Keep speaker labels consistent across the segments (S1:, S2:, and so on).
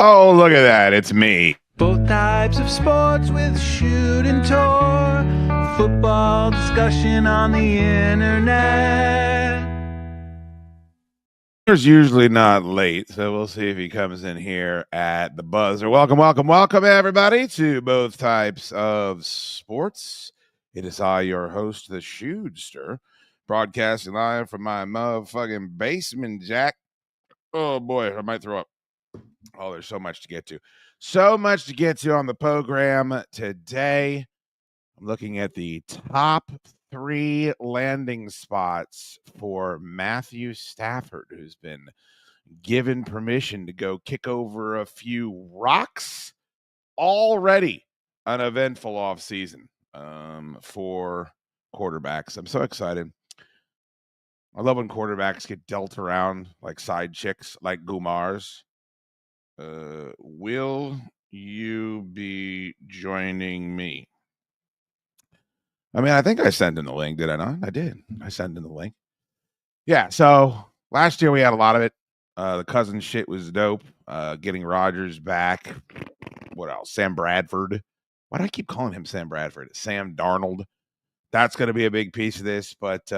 S1: Oh, look at that. It's me.
S2: Both types of sports with shoot and tour. Football discussion on the internet.
S1: He's usually not late, so we'll see if he comes in here at the buzzer. Welcome, everybody, to Both Types of Sports. It is I, your host, the Shootster, broadcasting live from my motherfucking basement, Jack. Oh, boy, I might throw up. Oh, there's so much to get to. So much to get to on the program today. I'm looking at the top 3 landing spots for Matthew Stafford, who's been given permission to go kick over a few rocks. Already an eventful offseason for quarterbacks. I'm so excited. I love when quarterbacks get dealt around like side chicks, like Gumars. Will you be joining me? I mean, I think I sent in the link, did I not? I did. I sent in the link. Yeah, so last year we had a lot of it. The cousin shit was dope. Getting Rodgers back. What else? Sam Bradford. Why do I keep calling him Sam Bradford? Sam Darnold. That's going to be a big piece of this, but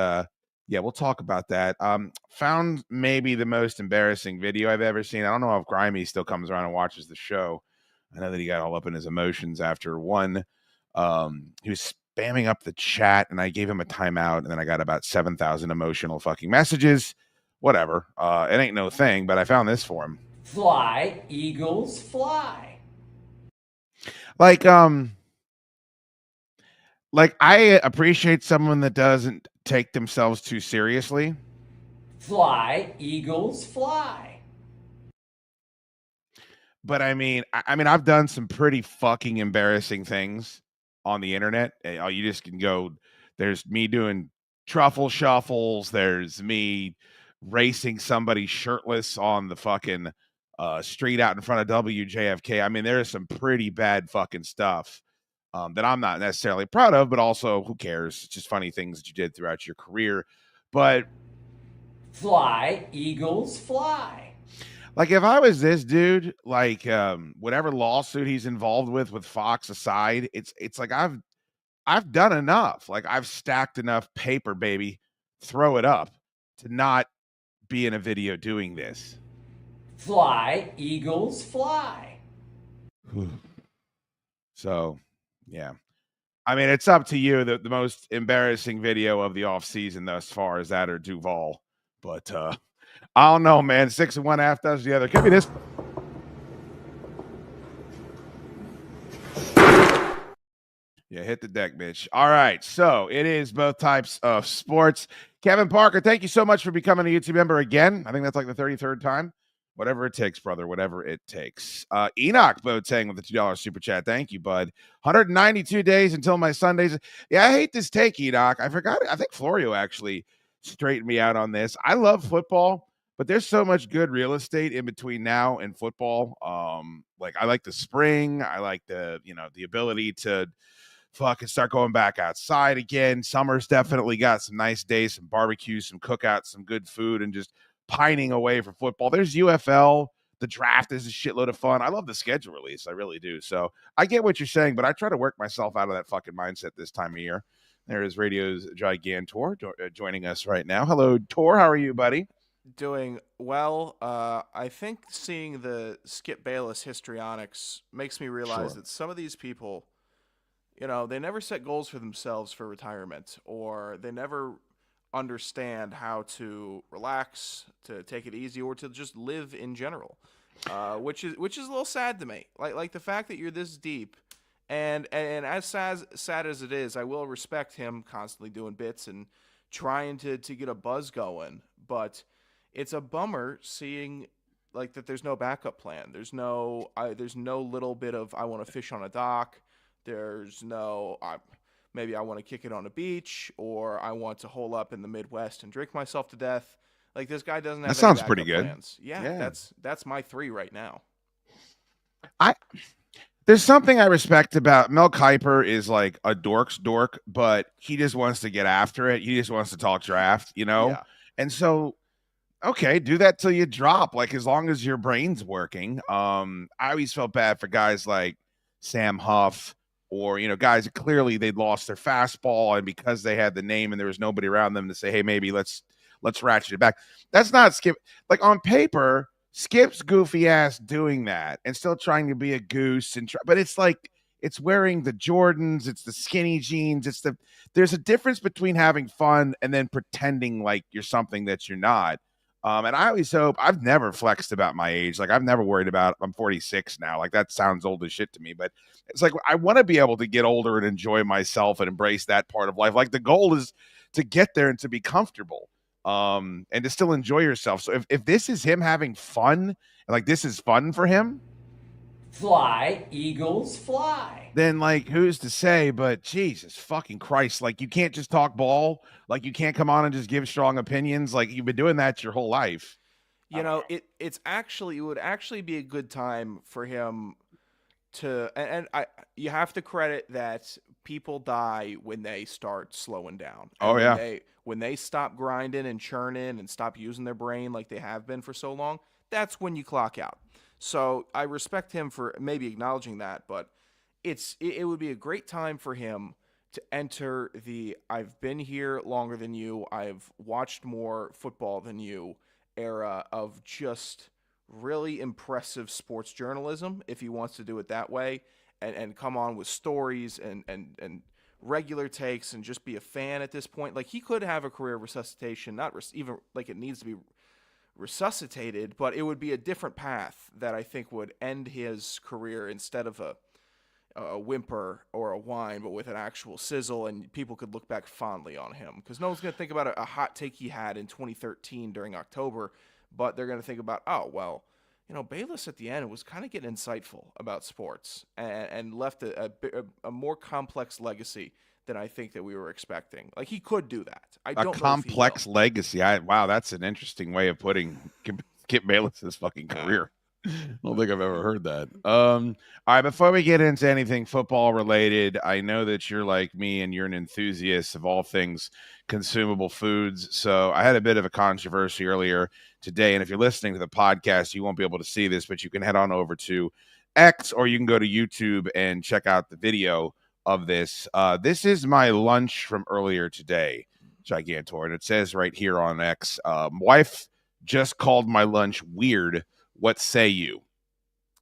S1: yeah, we'll talk about that. Found maybe the most embarrassing video I've ever seen. I don't know if Grimey still comes around and watches the show. I know that he got all up in his emotions after one. He was spamming up the chat, and I gave him a timeout, and then I got about 7,000 emotional fucking messages. Whatever. It ain't no thing, but I found this for him.
S3: Fly, Eagles, fly.
S1: Like I appreciate someone that doesn't take themselves too seriously.
S3: Fly, Eagles, fly.
S1: But I mean, I've done some pretty fucking embarrassing things on the internet. You just can go, there's me doing truffle shuffles. There's me racing somebody shirtless on the fucking street out in front of WJFK. I mean, there is some pretty bad fucking stuff that I'm not necessarily proud of, but also who cares? It's just funny things that you did throughout your career. But
S3: fly, Eagles, fly.
S1: Like if I was this dude, like whatever lawsuit he's involved with Fox aside, it's like I've done enough. Like I've stacked enough paper, baby. Throw it up to not be in a video doing this.
S3: Fly, Eagles, fly. So,
S1: yeah. I mean, it's up to you. The most embarrassing video of the offseason thus far is that or Duval. But I don't know, man. 6 and 1 half does the other. Give me this. Yeah, hit the deck, bitch. All right. So it is Both Types of Sports. Kevin Parker, thank you so much for becoming a YouTube member again. I think that's like the 33rd time. Whatever it takes, brother. Whatever it takes. Enoch Boateng with the $2 super chat. Thank you, bud. 192 days until my Sundays. Yeah, I hate this take, Enoch. I forgot. I think Florio actually straightened me out on this. I love football, but there's so much good real estate in between now and football. Like I like the spring. I like the ability to fucking start going back outside again. Summer's definitely got some nice days, some barbecues, some cookouts, some good food, and just pining away for football. There's UFL. The draft is a shitload of fun. I love the schedule release. I really do. So I get what you're saying, but I try to work myself out of that fucking mindset this time of year. There is Radio's Gigantor joining us right now. Hello, Tor. How are you, buddy?
S4: Doing well. I think seeing the Skip Bayless histrionics makes me realize that some of these people, they never set goals for themselves for retirement, or they never understand how to relax, to take it easy, or to just live in general, which is a little sad to me. Like the fact that you're this deep, and as sad as it is, I will respect him constantly doing bits and trying to get a buzz going, but it's a bummer seeing like that there's no backup plan. There's no little bit of I want to fish on a dock. There's no maybe I want to kick it on a beach, or I want to hole up in the Midwest and drink myself to death. Like this guy doesn't have.
S1: That sounds pretty good.
S4: Plans. Yeah, that's my 3 right now.
S1: There's something I respect about Mel Kiper is like a dork's dork, but he just wants to get after it. He just wants to talk draft,
S4: Yeah.
S1: And so Okay, do that till you drop. Like as long as your brain's working. I always felt bad for guys like Sam Huff or guys that clearly they'd lost their fastball, and because they had the name and there was nobody around them to say, hey, maybe let's ratchet it back. That's not Skip. Like on paper, Skip's goofy ass doing that and still trying to be a goose but it's like it's wearing the Jordans, it's the skinny jeans, there's a difference between having fun and then pretending like you're something that you're not. And I always hope I've never flexed about my age. Like I've never worried about I'm 46 now. Like that sounds old as shit to me, but it's like I want to be able to get older and enjoy myself and embrace that part of life. Like the goal is to get there and to be comfortable. And to still enjoy yourself. So if this is him having fun, like this is fun for him,
S3: fly, Eagles, fly.
S1: Then like who's to say? But Jesus fucking Christ, like you can't just talk ball. Like you can't come on and just give strong opinions. Like you've been doing that your whole life.
S4: It would actually be a good time for him to, and you have to credit that people die when they start slowing down. And when they stop grinding and churning and stop using their brain like they have been for so long, that's when you clock out. So I respect him for maybe acknowledging that, but it would be a great time for him to enter the I've been here longer than you, I've watched more football than you era of just really impressive sports journalism, if he wants to do it that way, and come on with stories and regular takes and just be a fan at this point. Like he could have a career of resuscitation, not even like it needs to be resuscitated, but it would be a different path that I think would end his career instead of a whimper or a whine, but with an actual sizzle, and people could look back fondly on him because no one's going to think about a hot take he had in 2013 during October, but they're going to think about, oh, well, Bayless at the end was kind of getting insightful about sports and left a more complex legacy than I think that we were expecting. Like he could do that. I don't know
S1: complex legacy. Wow, that's an interesting way of putting Skip Bayless's fucking career. I don't think I've ever heard that. All right, before we get into anything football related, I know that you're like me and you're an enthusiast of all things consumable foods. So I had a bit of a controversy earlier today, and if you're listening to the podcast, you won't be able to see this, but you can head on over to X or you can go to YouTube and check out the video of this. This is my lunch from earlier today, Gigantor, and it says right here on X, wife just called my lunch weird. What say you?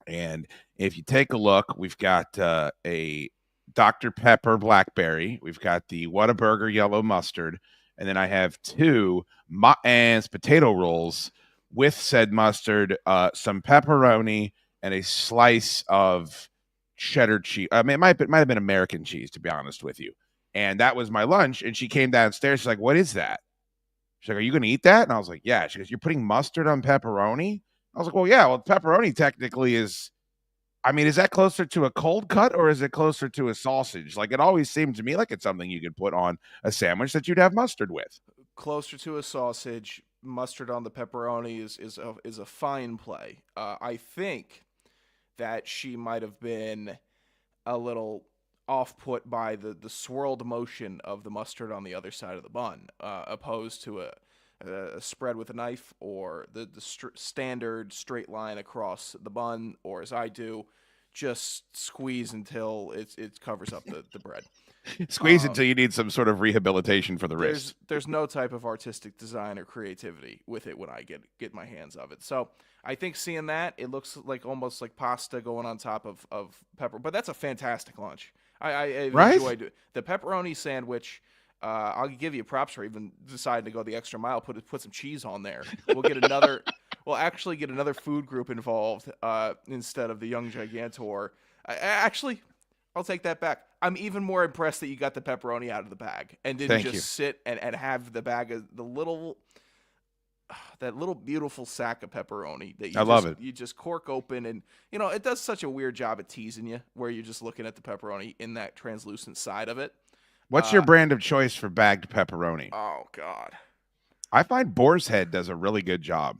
S1: And if you take a look, we've got a Dr. Pepper blackberry. We've got the Whataburger yellow mustard. And then I have two Matt's potato rolls with said mustard, some pepperoni, and a slice of cheddar cheese. I mean, it might have been American cheese, to be honest with you. And that was my lunch. And she came downstairs. She's like, what is that? She's like, are you going to eat that? And I was like, yeah. She goes, you're putting mustard on pepperoni? I was like, well, yeah. Well, pepperoni technically is that closer to a cold cut or is it closer to a sausage? Like, it always seemed to me like it's something you could put on a sandwich that you'd have mustard with.
S4: Closer to a sausage, mustard on the pepperoni is a fine play. I think that she might have been a little off-put by the swirled motion of the mustard on the other side of the bun, opposed to a spread with a knife or the standard straight line across the bun, or as I do, just squeeze until it covers up the bread.
S1: Squeeze until you need some sort of rehabilitation for the wrist.
S4: There's no type of artistic design or creativity with it when I get my hands of it. So I think seeing that, it looks like almost like pasta going on top of pepper. But that's a fantastic lunch. I enjoyed it. The pepperoni sandwich. I'll give you props for even deciding to go the extra mile. Put some cheese on there. We'll actually get another food group involved instead of the young Gigantor. I'll take that back. I'm even more impressed that you got the pepperoni out of the bag and didn't sit and have the bag of that little beautiful sack of pepperoni that
S1: love it.
S4: You just cork open, and it does such a weird job at teasing you where you're just looking at the pepperoni in that translucent side of it.
S1: What's your brand of choice for bagged pepperoni?
S4: Oh God,
S1: I find Boar's Head does a really good job.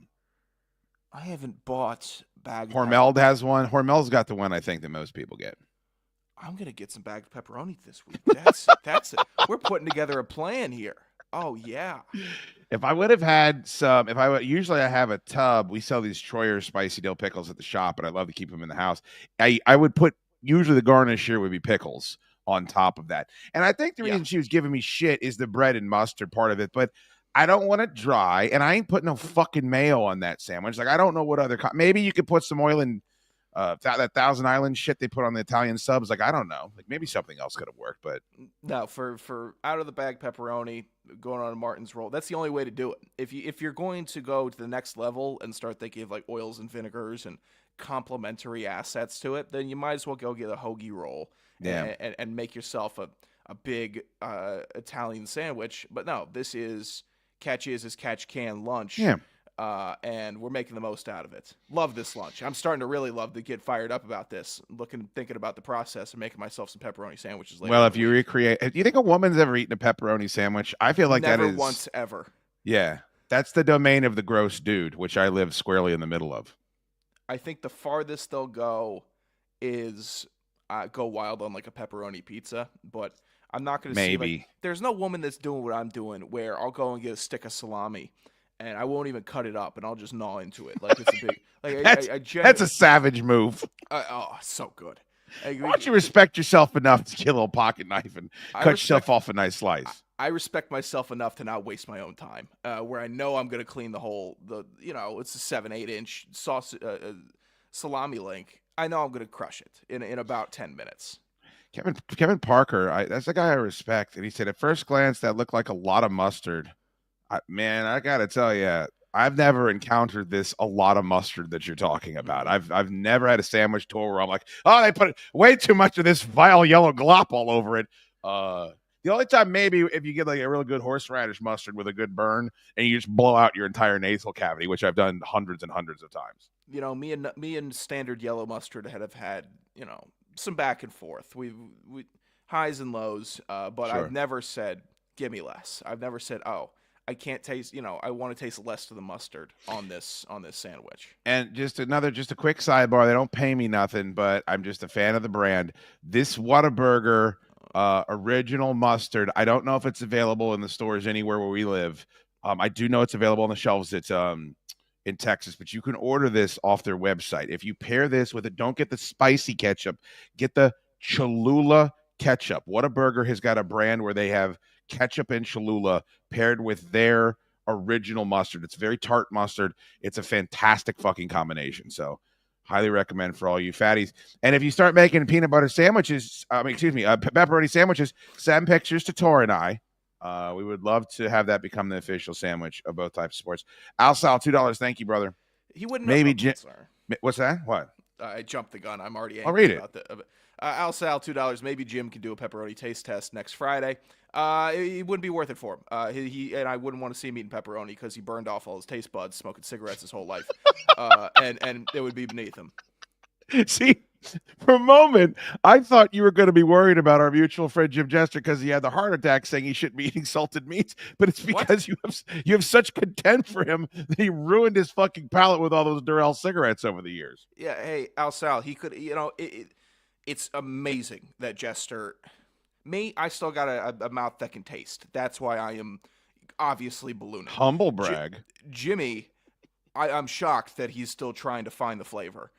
S4: I haven't bought bagged.
S1: Hormel has one. Hormel's got the one I think that most people get.
S4: I'm gonna get some bagged pepperoni this week. That's it. We're putting together a plan here. Oh yeah.
S1: If I would have had some, usually I have a tub. We sell these Troyer spicy dill pickles at the shop, and I love to keep them in the house. I would put, usually the garnish here would be pickles on top of that. And I think the reason she was giving me shit is the bread and mustard part of it, but I don't want it dry, and I ain't putting no fucking mayo on that sandwich. Like, I don't know what other, maybe you could put some oil in that Thousand Island shit they put on the Italian subs. Like, I don't know. Like, maybe something else could have worked, but
S4: no, for out of the bag pepperoni going on a Martin's roll, that's the only way to do it. If you're going to go to the next level and start thinking of like oils and vinegars and complementary assets to it, then you might as well go get a hoagie roll and make yourself a big Italian sandwich. But no, this is catch is catch can lunch.
S1: Yeah.
S4: And we're making the most out of it. Love this lunch. I'm starting to really love to get fired up about this. Thinking about the process and making myself some pepperoni sandwiches later.
S1: Well, if you recreate, do you think a woman's ever eaten a pepperoni sandwich? I feel like
S4: never
S1: that is
S4: once ever.
S1: Yeah, that's the domain of the gross dude, which I live squarely in the middle of.
S4: I think the farthest they'll go is go wild on like a pepperoni pizza, but I'm not going to see. Like, there's no woman that's doing what I'm doing, where I'll go and get a stick of salami. And I won't even cut it up, and I'll just gnaw into it like it's a big. Like
S1: that's a savage move.
S4: Oh, so good.
S1: Why don't you respect yourself enough to get a little pocket knife and cut yourself off a nice slice?
S4: I respect myself enough to not waste my own time. Where I know I'm going to clean it's a 7-8 inch sauce salami link. I know I'm going to crush it in about 10 minutes.
S1: Kevin Parker, that's the guy I respect, and he said at first glance that looked like a lot of mustard. Man, I gotta tell you, I've never encountered a lot of mustard that you're talking about. I've never had a sandwich tour where I'm like, oh, they put way too much of this vile yellow glop all over it. The only time maybe if you get like a really good horseradish mustard with a good burn and you just blow out your entire nasal cavity, which I've done hundreds and hundreds of times.
S4: You know, me and standard yellow mustard have had some back and forth. We highs and lows, but sure. I've never said give me less. I've never said I can't taste, I want to taste less of the mustard on this sandwich.
S1: And just a quick sidebar. They don't pay me nothing, but I'm just a fan of the brand. This Whataburger original mustard, I don't know if it's available in the stores anywhere where we live. I do know it's available on the shelves. It's in Texas, but you can order this off their website. If you pair this with it, don't get the spicy ketchup, get the Cholula ketchup. Whataburger has got a brand where they have ketchup and Cholula paired with their original mustard. It's very tart mustard. It's a fantastic fucking combination. So highly recommend for all you fatties. And if you start making peanut butter sandwiches, pepperoni sandwiches, send pictures to Tor and I. We would love to have that become the official sandwich of both types of sports. Al Sal, $2. Thank you, brother.
S4: He wouldn't
S1: know. Maybe Jim. What's that? What?
S4: I jumped the gun. I'm already angry
S1: I'll read
S4: about it. Al Sal, $2. Maybe Jim can do a pepperoni taste test next Friday. It wouldn't be worth it for him. He and I wouldn't want to see him eating pepperoni because he burned off all his taste buds smoking cigarettes his whole life, and it would be beneath him.
S1: See, for a moment, I thought you were going to be worried about our mutual friend Jim Jester because he had the heart attack saying he shouldn't be eating salted meats, but it's because you have such contempt for him that he ruined his fucking palate with all those Durrell cigarettes over the years.
S4: Yeah, hey, Al Sal, he could, it's amazing that Jester. Me, I still got a mouth that can taste. That's why I am obviously ballooning.
S1: Humble brag.
S4: Jimmy, I'm shocked that he's still trying to find the flavor,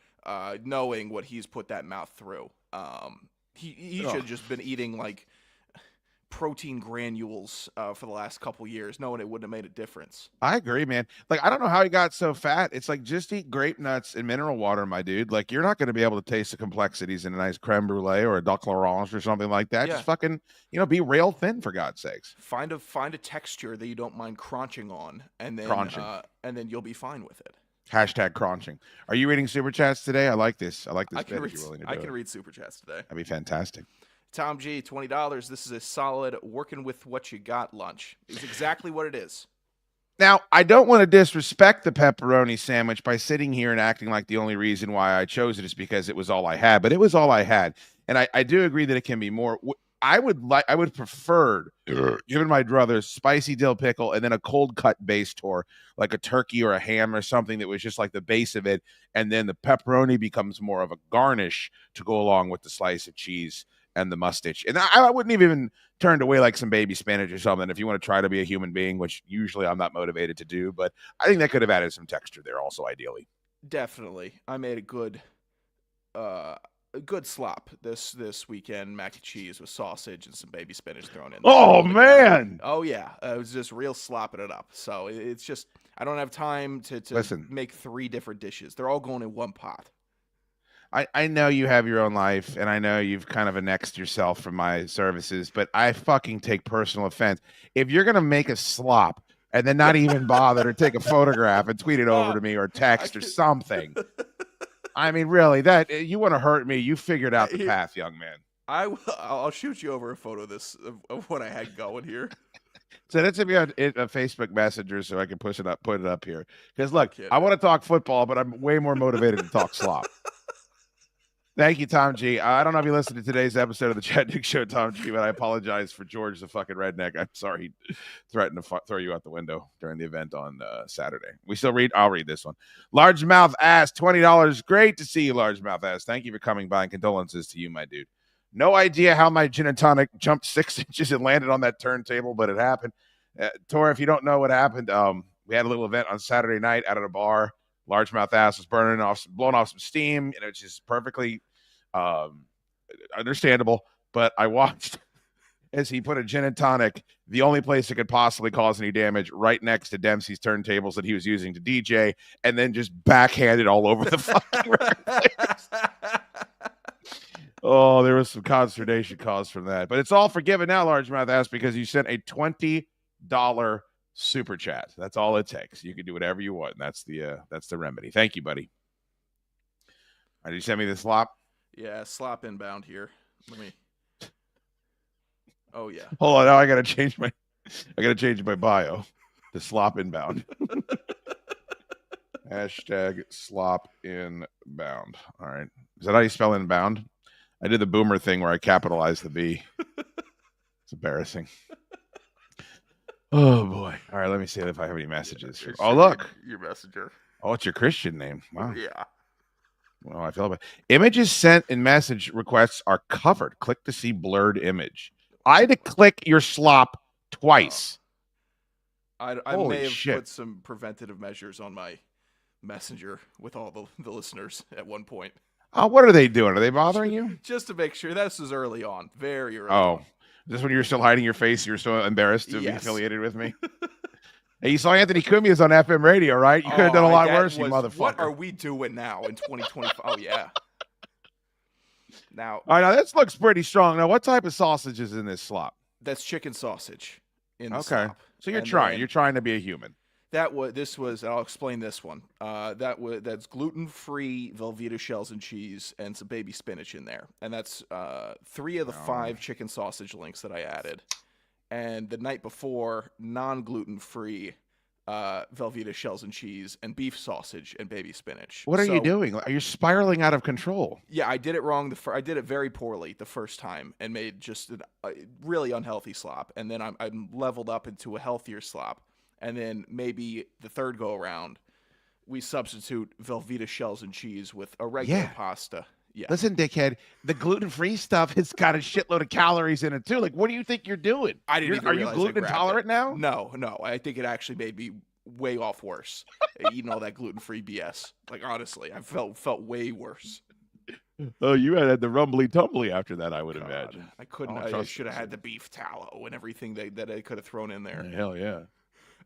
S4: knowing what he's put that mouth through. He should have just been eating like protein granules for the last couple years, knowing it wouldn't have made a difference.
S1: I agree, man. Like, I don't know how he got so fat. It's like, just eat grape nuts and mineral water, my dude. Like, you're not going to be able to taste the complexities in a nice creme brulee or a duck l'orange or something like that. Yeah. Just fucking, be rail thin, for God's sakes.
S4: Find a texture that you don't mind crunching on, and then you'll be fine with it.
S1: Hashtag crunching. Are you reading super chats today? I like this. I can
S4: read super chats today.
S1: That'd be fantastic.
S4: Tom G, $20. This is a solid working with what you got lunch. It's exactly what it is.
S1: Now, I don't want to disrespect the pepperoni sandwich by sitting here and acting like the only reason why I chose it is because it was all I had, but it was all I had. And I do agree that it can be more. I would prefer, given my druthers, spicy dill pickle and then a cold cut base tour, like a turkey or a ham or something that was just like the base of it. And then the pepperoni becomes more of a garnish to go along with the slice of cheese and the mustache. And I wouldn't even turned away like some baby spinach or something if you want to try to be a human being, which usually I'm not motivated to do. But I think that could have added some texture there also, ideally.
S4: Definitely. I made a good slop this weekend, mac and cheese with sausage and some baby spinach thrown in there.
S1: Oh, man.
S4: Oh, yeah. It was just real slopping it up. So it's just, I don't have time to
S1: Listen,
S4: make 3 different dishes. They're all going in one pot.
S1: I know you have your own life, and I know you've kind of annexed yourself from my services, but I fucking take personal offense. If you're going to make a slop and then not even bother to take a photograph and tweet it over to me or text or something, I mean, really, that you want to hurt me, you figured out the path, young man.
S4: I'll shoot you over a photo of what I had going here.
S1: So that's to be on a Facebook Messenger so I can put it up here. Because look, I want to talk football, but I'm way more motivated to talk slop. Thank you, Tom G. I don't know if you listened to today's episode of the Chad Duke Show, Tom G, but I apologize for George the fucking redneck. I'm sorry he threatened to throw you out the window during the event on Saturday. We still read? I'll read this one. Largemouth Ass, $20. Great to see you, Largemouth Ass. Thank you for coming by, and condolences to you, my dude. No idea how my gin and tonic jumped 6 inches and landed on that turntable, but it happened. Tor, if you don't know what happened, we had a little event on Saturday night out at a bar. Largemouth Ass was blowing off some steam, and it's just perfectly understandable. But I watched as he put a gin and tonic, the only place it could possibly cause any damage, right next to Dempsey's turntables that he was using to DJ, and then just backhanded all over the fucking record players. Oh, there was some consternation caused from that. But it's all forgiven now, Largemouth Ass, because you sent a $20 super chat. That's all it takes. You can do whatever you want. That's the remedy. Thank you, buddy. All right, did you send me the slop?
S4: Yeah, slop inbound here. Let me. Oh yeah.
S1: Hold on, now I gotta change my bio. The slop inbound. Hashtag slop inbound. All right. Is that how you spell inbound? I did the boomer thing where I capitalized the B. It's embarrassing. Oh boy. All right, let me see if I have any messages. Oh, look.
S4: Your messenger.
S1: Oh, it's your Christian name. Wow.
S4: Yeah.
S1: Well, I feel about images sent in message requests are covered. Click to see blurred image. I had to click your slop twice.
S4: I may have put some preventative measures on my messenger with all the listeners at one point.
S1: Oh, what are they doing? Are they bothering you?
S4: Just to make sure. This is early on. Very early
S1: on. This when you're still hiding your face? You're so embarrassed to be affiliated with me? Hey, you saw Anthony Cumia's on FM radio, right? You could have done a lot worse, you motherfucker.
S4: What are we doing now in 2025? Oh, yeah. Now,
S1: all right, now this looks pretty strong. Now, what type of sausage is in this slop?
S4: That's chicken sausage in the
S1: slop.
S4: Okay.
S1: So you're trying to be a human.
S4: I'll explain this one. That's gluten-free Velveeta shells and cheese and some baby spinach in there. And that's 3 of the 5 chicken sausage links that I added. And the night before, non-gluten-free Velveeta shells and cheese and beef sausage and baby spinach.
S1: What are you doing? Are you spiraling out of control?
S4: Yeah, I did it wrong. I did it very poorly the first time and made just a really unhealthy slop. And then I'm leveled up into a healthier slop. And then maybe the third go around, we substitute Velveeta shells and cheese with a regular pasta. Yeah.
S1: Listen, dickhead, the gluten-free stuff has got a shitload of calories in it too. Like, what do you think you're doing?
S4: Are you
S1: gluten intolerant now?
S4: No. I think it actually made me way off worse. Eating all that gluten-free BS. Like, honestly, I felt way worse.
S1: Oh, you had the rumbly tumbly after that, I would imagine.
S4: I couldn't. I should have had the beef tallow and everything that I could have thrown in there.
S1: Hell yeah.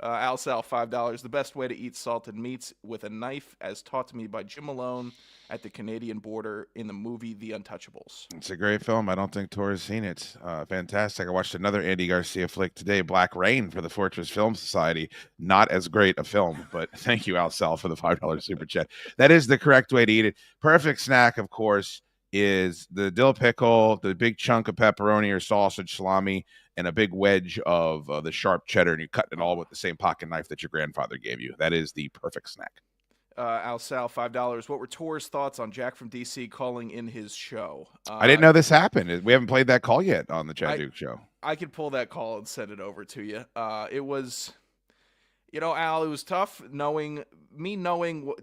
S4: Al Sal, $5. The best way to eat salted meats with a knife, as taught to me by Jim Malone at the Canadian border in the movie The Untouchables.
S1: It's a great film. I don't think Tor has seen it. Fantastic. I watched another Andy Garcia flick today, Black Rain, for the Fortress Film Society. Not as great a film, but thank you, Al Sal, for the $5 super chat. That is the correct way to eat it. Perfect snack, of course, is the dill pickle, the big chunk of pepperoni or sausage salami, and a big wedge of the sharp cheddar, and you cut it all with the same pocket knife that your grandfather gave you. That is the perfect snack.
S4: Al Sal, $5. What were Tor's thoughts on Jack from DC calling in his show?
S1: I didn't know this happened. We haven't played that call yet on the Chad Duke Show.
S4: I could pull that call and send it over to you. It was, Al, it was tough knowing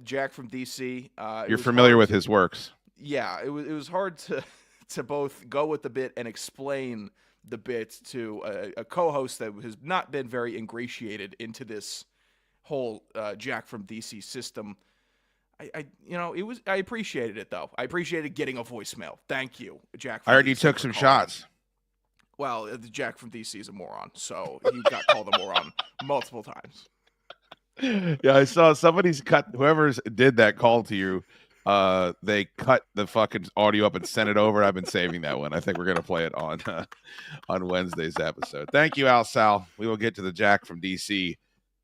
S4: Jack from DC.
S1: You're familiar with his works.
S4: Yeah, it was hard to both go with the bit and explain the bit to a co-host that has not been very ingratiated into this whole Jack from DC system. I appreciated it though. I appreciated getting a voicemail. Thank you, Jack.
S1: I heard you took some shots.
S4: Well, Jack from DC is a moron, so he got called a moron multiple times.
S1: Yeah, I saw somebody's cut. Whoever's did that call to you, they cut the fucking audio up and sent it over. I've been saving that one. I think we're gonna play it on Wednesday's episode. Thank you, Al Sal. We will get to the Jack from DC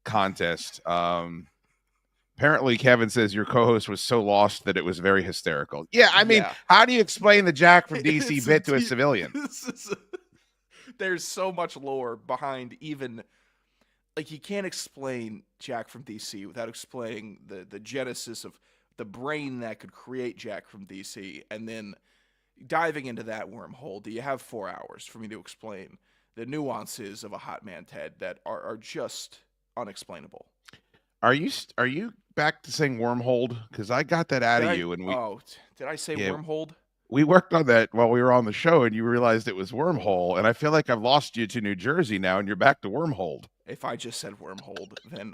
S1: contest. Apparently, Kevin says your co-host was so lost that it was very hysterical. Yeah, I mean, how do you explain the Jack from DC bit to a civilian?
S4: There's so much lore behind even, like, you can't explain Jack from DC without explaining the genesis of the brain that could create Jack from DC, and then diving into that wormhole. Do you have 4 hours for me to explain the nuances of a Hot Man Ted that are just unexplainable?
S1: Are you back to saying wormhole? Because I got that out of you. And
S4: did I say wormhole?
S1: We worked on that while we were on the show, and you realized it was wormhole. And I feel like I've lost you to New Jersey now, and you're back to wormhole.
S4: If I just said wormhole, then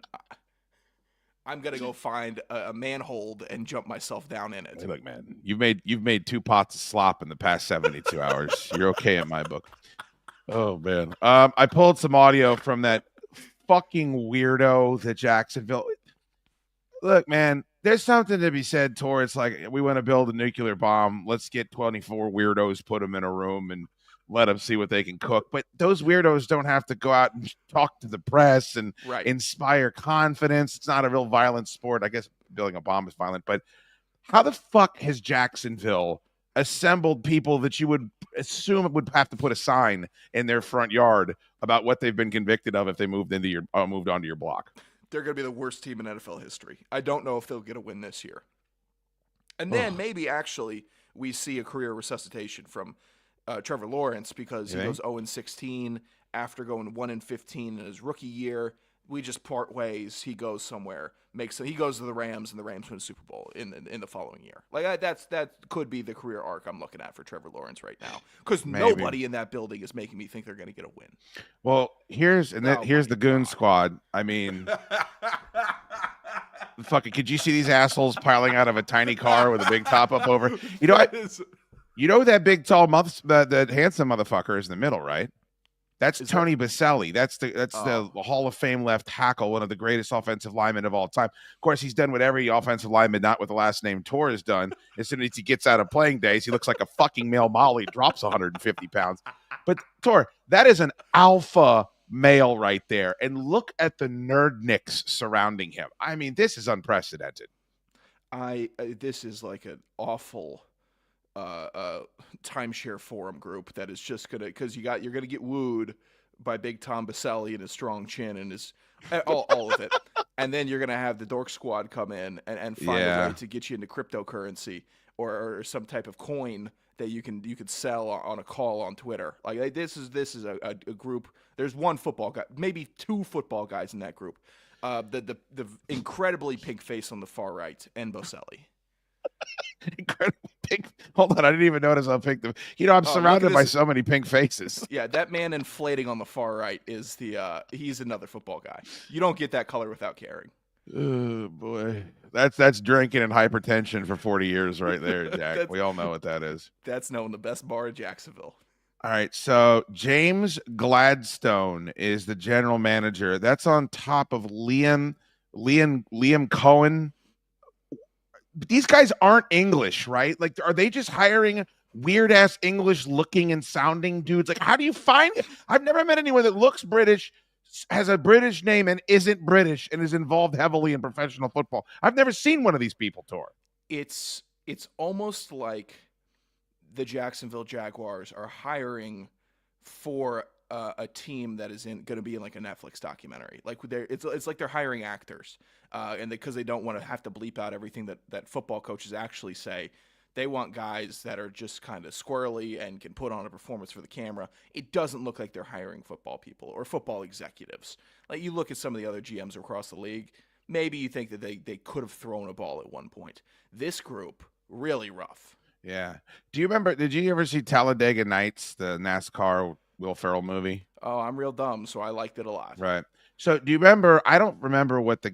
S4: I'm gonna go find a manhole and jump myself down in it.
S1: Hey, look, man, you've made 2 pots of slop in the past 72 hours. You're okay in my book. Oh man, I pulled some audio from that fucking weirdo that Jacksonville. Look, man, there's something to be said towards, like, we want to build a nuclear bomb. Let's get 24 weirdos, put them in a room, and let them see what they can cook. But those weirdos don't have to go out and talk to the press and inspire confidence. It's not a real violent sport. I guess building a bomb is violent, but how the fuck has Jacksonville assembled people that you would assume would have to put a sign in their front yard about what they've been convicted of if they moved onto your block?
S4: They're going to be the worst team in NFL history. I don't know if they'll get a win this year. And then maybe actually we see a career resuscitation from Trevor Lawrence, because he goes 0-16 after going 1-15 in his rookie year. We just part ways. He goes somewhere. He goes to the Rams, and the Rams win a Super Bowl in the following year. Like that could be the career arc I'm looking at for Trevor Lawrence right now, because nobody in that building is making me think they're going to get a win.
S1: Well, here's the Goon Squad. I mean, fucking, could you see these assholes piling out of a tiny car with a big top up over? You know that big tall the handsome motherfucker is in the middle, right? That's Tony Baselli. That's the Hall of Fame left tackle, one of the greatest offensive linemen of all time. Of course, he's done what every offensive lineman not with the last name Tor has done. As soon as he gets out of playing days, he looks like a fucking male Molly, drops 150 pounds. But Tor, that is an alpha male right there. And look at the nerdnicks surrounding him. I mean, this is unprecedented.
S4: This is like an awful timeshare forum group that is just gonna, because you're gonna get wooed by Big Tom Baselli and his strong chin and his all of it, and then you're gonna have the Dork Squad come in and find a way to get you into cryptocurrency or some type of coin that you could sell on a call on Twitter. Like this is a group. There's one football guy, maybe 2 football guys in that group. The incredibly pink face on the far right, and Baselli.
S1: Incredible pink. Hold on, I didn't even notice how pink I'm surrounded by so many pink faces.
S4: Yeah, that man inflating on the far right is he's another football guy. You don't get that color without caring.
S1: Oh boy, that's drinking and hypertension for 40 years right there, Jack. We all know what that is.
S4: That's known the best bar in Jacksonville.
S1: All right, so James Gladstone is the general manager. That's on top of Liam Cohen. But these guys aren't English, right? Like, are they just hiring weird ass English looking and sounding dudes? Like, how do you find it? I've never met anyone that looks British, has a British name, and isn't British and is involved heavily in professional football. I've never seen one of these people, Tor.
S4: It's almost like the Jacksonville Jaguars are hiring for a team that is going to be in like a Netflix documentary. Like it's like they're hiring actors, and because they don't want to have to bleep out everything that football coaches actually say. They want guys that are just kind of squirrely and can put on a performance for the camera. It doesn't look like they're hiring football people or football executives. Like, you look at some of the other GMs across the league, maybe you think that they could have thrown a ball at one point. This group, really rough.
S1: Yeah. Do you remember? Did you ever see Talladega Nights, the NASCAR Will Ferrell movie?
S4: Oh, I'm real dumb, so I liked it a lot.
S1: Right. So do you remember? I don't remember what the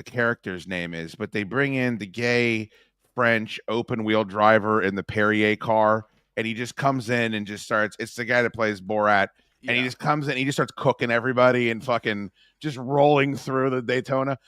S1: character's name is, but they bring in the gay French open wheel driver in the Perrier car, and he just comes in and just starts. It's the guy that plays Borat, and he
S4: Yeah.
S1: just comes in, he just starts cooking everybody and fucking just rolling through the Daytona.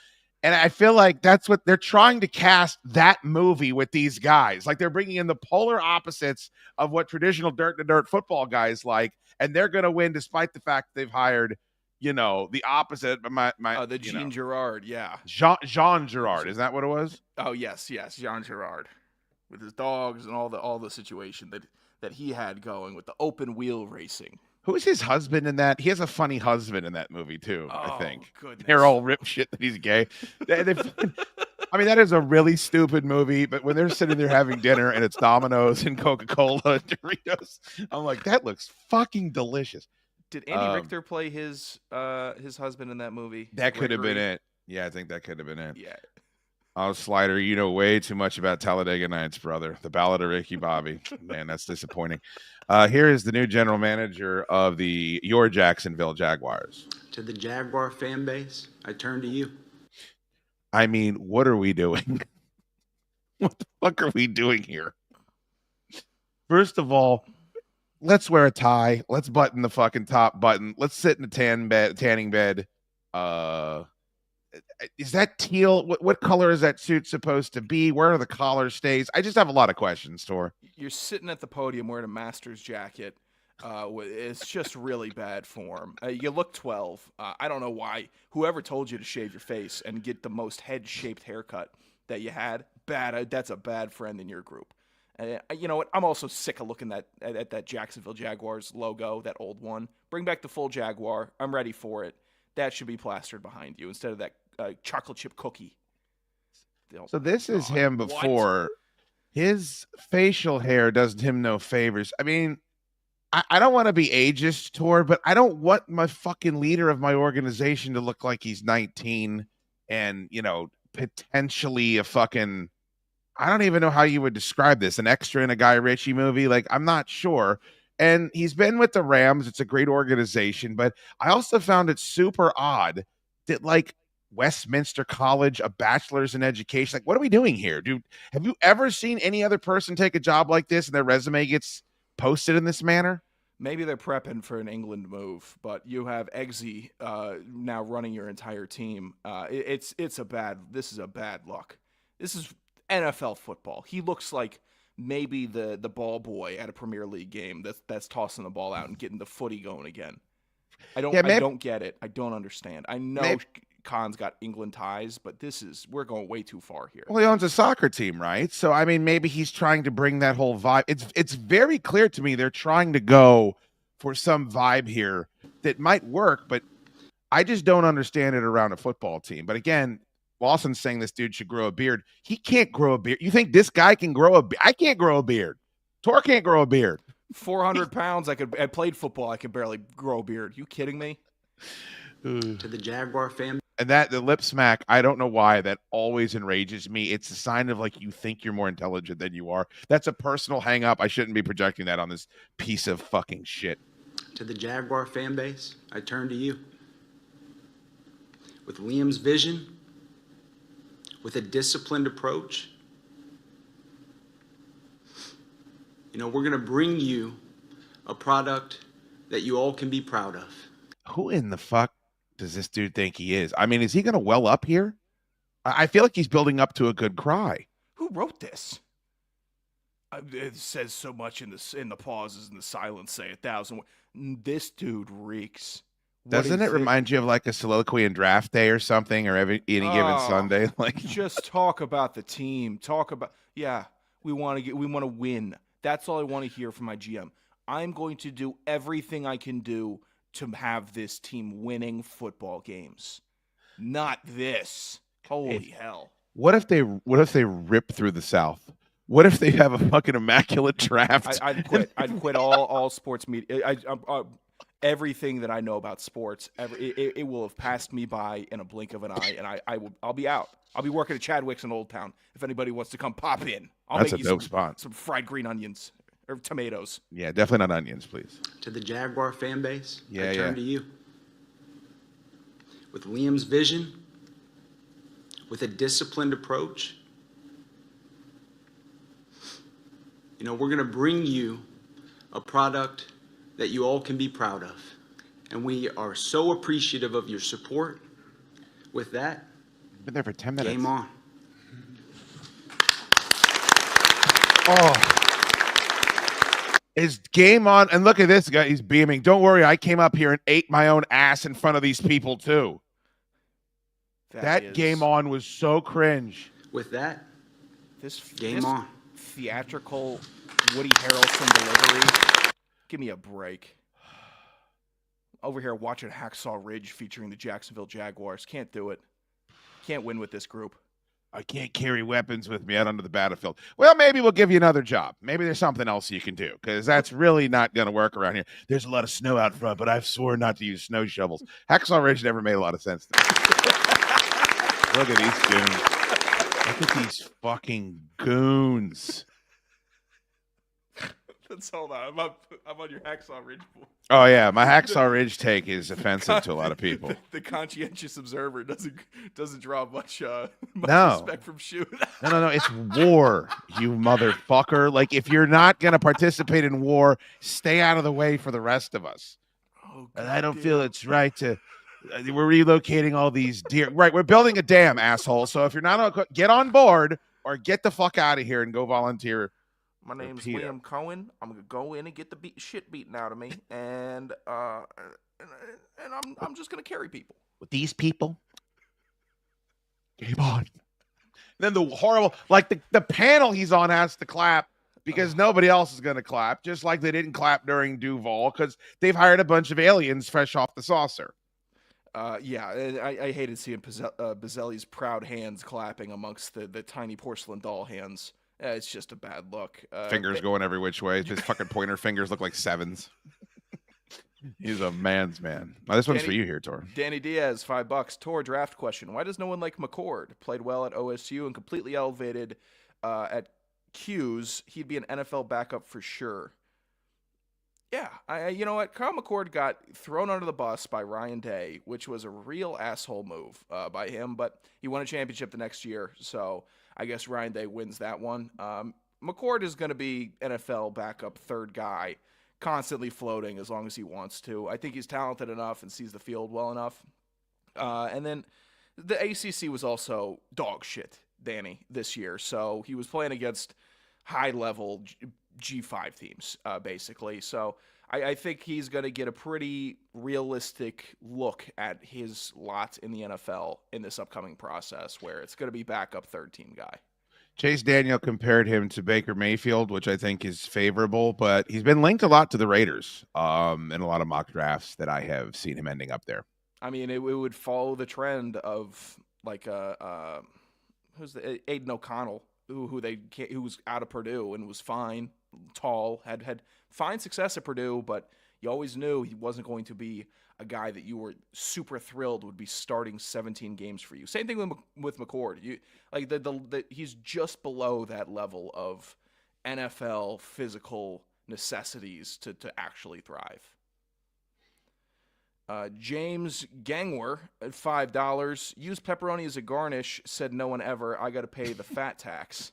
S1: And I feel like that's what they're trying to cast that movie with these guys. Like they're bringing in the polar opposites of what traditional dirt to dirt football guys like, and they're going to win despite the fact they've hired, the opposite. But
S4: The Jean Girard, yeah.
S1: Jean Girard, is that what it was?
S4: Oh yes, Jean Girard, with his dogs and all the situation that he had going with the open wheel racing.
S1: Who's his husband in that? He has a funny husband in that movie too. I think.
S4: Goodness.
S1: They're all rip shit that he's gay. I mean, that is a really stupid movie, but when they're sitting there having dinner and it's Domino's and Coca-Cola and Doritos, I'm like, that looks fucking delicious.
S4: Did Andy Richter play his husband in that movie?
S1: That could have been it. Yeah, I think that could have been it.
S4: Yeah.
S1: Oh, Slider, you know way too much about Talladega Nights, brother. The Ballad of Ricky Bobby. Man, that's disappointing. Here is the new general manager of your Jacksonville Jaguars.
S5: To the Jaguar fan base, I turn to you.
S1: I mean, what are we doing? What the fuck are we doing here? First of all, let's wear a tie. Let's button the fucking top button. Let's sit in a tanning bed. Is that teal? What color is that suit supposed to be? Where are the collar stays? I just have a lot of questions, Tor.
S4: You're sitting at the podium wearing a Masters jacket. It's just really bad form. You look 12. I don't know why. Whoever told you to shave your face and get the most head-shaped haircut that you had, bad. That's a bad friend in your group. You know what? I'm also sick of looking at that Jacksonville Jaguars logo, that old one. Bring back the full Jaguar. I'm ready for it. That should be plastered behind you instead of that chocolate chip cookie.
S1: So this is him before. What? His facial hair does him no favors. I mean, I don't want to be ageist, Tor, but I don't want my fucking leader of my organization to look like he's 19 and, potentially a fucking, I don't even know how you would describe this, an extra in a Guy Ritchie movie. Like, I'm not sure. And he's been with the Rams. It's a great organization, but I also found it super odd that, like, Westminster College, a bachelor's in education. Like, what are we doing here, dude? Have you ever seen any other person take a job like this and their resume gets posted in this manner?
S4: Maybe they're prepping for an England move, but you have Eggsy now running your entire team. This is a bad look. This is NFL football. He looks like maybe the ball boy at a Premier League game that's tossing the ball out and getting the footy going again. I don't get it. I don't understand. I know Khan's got England ties, but we're going way too far here.
S1: Well, he owns a soccer team, right? So, I mean, maybe he's trying to bring that whole vibe. It's very clear to me they're trying to go for some vibe here that might work, but I just don't understand it around a football team. But again, Lawson's saying this dude should grow a beard. He can't grow a beard. You think this guy can grow a beard? I can't grow a beard. Tor can't grow a beard.
S4: 400 pounds. I played football. I could barely grow a beard. You kidding me?
S5: To the Jaguar fan.
S1: And the lip smack, I don't know why that always enrages me. It's a sign of like you think you're more intelligent than you are. That's a personal hang up. I shouldn't be projecting that on this piece of fucking shit.
S5: To the Jaguar fan base, I turn to you. With Liam's vision, with a disciplined approach, we're going to bring you a product that you all can be proud of.
S1: Who in the fuck does this dude think he is? I mean, is he going to well up here? I feel like he's building up to a good cry.
S4: Who wrote this? It says so much in the pauses and the silence say 1,000. This dude reeks.
S1: Doesn't it remind you of like a soliloquy in draft day or something, or any given Sunday? Like,
S4: just talk about the team. We want to win. That's all I want to hear from my GM. I'm going to do everything I can do to have this team winning football games. Not this. Holy hell.
S1: What if they rip through the South? What if they have a fucking immaculate draft?
S4: I'd quit. I'd quit all sports media. everything that I know about sports. It will have passed me by in a blink of an eye, and I'll be out. I'll be working at Chadwick's in Old Town. If anybody wants to come pop in, I'll
S1: That's
S4: make
S1: a
S4: you
S1: dope spot.
S4: some fried green onions or tomatoes.
S1: Yeah, definitely not onions, please.
S5: To the Jaguar fan base,
S1: Yeah,
S5: I turn to you. With Liam's vision, with a disciplined approach, we're going to bring you a product that you all can be proud of. And we are so appreciative of your support. With that,
S1: Been there for 10 minutes.
S5: game on.
S1: Oh. It's game on. And look at this guy. He's beaming. Don't worry. I came up here and ate my own ass in front of these people, too. That game on was so cringe.
S5: With that,
S4: This
S5: game on.
S4: Theatrical Woody Harrelson delivery. Give me a break. Over here watching Hacksaw Ridge featuring the Jacksonville Jaguars. Can't do it. Can't win with this group.
S1: I can't carry weapons with me out onto the battlefield. Well, maybe we'll give you another job. Maybe there's something else you can do, because that's really not going to work around here. There's a lot of snow out front, but I've sworn not to use snow shovels. Hacksaw Ridge never made a lot of sense to me. Look at these goons. Look at these fucking goons.
S4: Let's hold on. I'm on your Hacksaw Ridge.
S1: Oh, yeah. My Hacksaw Ridge take is offensive to a lot of people.
S4: The conscientious observer doesn't draw much
S1: No.
S4: respect from Shoot.
S1: No. It's war, you motherfucker. Like, if you're not going to participate in war, stay out of the way for the rest of us.
S4: Oh,
S1: And I don't feel it's right to... we're relocating all these deer. Right, we're building a dam, asshole. So if you're not... get on board or get the fuck out of here and go volunteer.
S4: My name's
S1: Peter.
S4: Liam Cohen. I'm gonna go in and get the shit beaten out of me, and I'm just gonna carry people.
S1: With these people? Game on. Then the horrible... Like, the panel he's on has to clap because nobody else is going to clap, just like they didn't clap during Duval because they've hired a bunch of aliens fresh off the saucer.
S4: Yeah, I hated seeing Bazzelli's proud hands clapping amongst the tiny porcelain doll hands. It's just a bad look.
S1: Fingers going every which way. His fucking pointer fingers look like sevens. He's a man's man. Now, this one's for you here, Tor.
S4: Danny Diaz, $5. Tor, draft question. Why does no one like McCord? Played well at OSU and completely elevated at Q's. He'd be an NFL backup for sure. Yeah, you know what? Kyle McCord got thrown under the bus by Ryan Day, which was a real asshole move by him, but he won a championship the next year, so I guess Ryan Day wins that one. McCord is going to be NFL backup third guy, constantly floating as long as he wants to. I think he's talented enough and sees the field well enough. And then the ACC was also dog shit, Danny, this year, so he was playing against high-level G5 teams, basically. So I think he's going to get a pretty realistic look at his lot in the NFL in this upcoming process, where it's going to be backup third-team guy.
S1: Chase Daniel compared him to Baker Mayfield, which I think is favorable, but he's been linked a lot to the Raiders in a lot of mock drafts that I have seen him ending up there.
S4: I mean, it would follow the trend of, like, who's the Aiden O'Connell, who was out of Purdue and was fine, tall, had fine success at Purdue, but you always knew he wasn't going to be a guy that you were super thrilled would be starting 17 games for you. Same thing with McCord. He's just below that level of NFL physical necessities to actually thrive. James Gangwer at $5. Use pepperoni as a garnish, said no one ever. I got to pay the fat tax.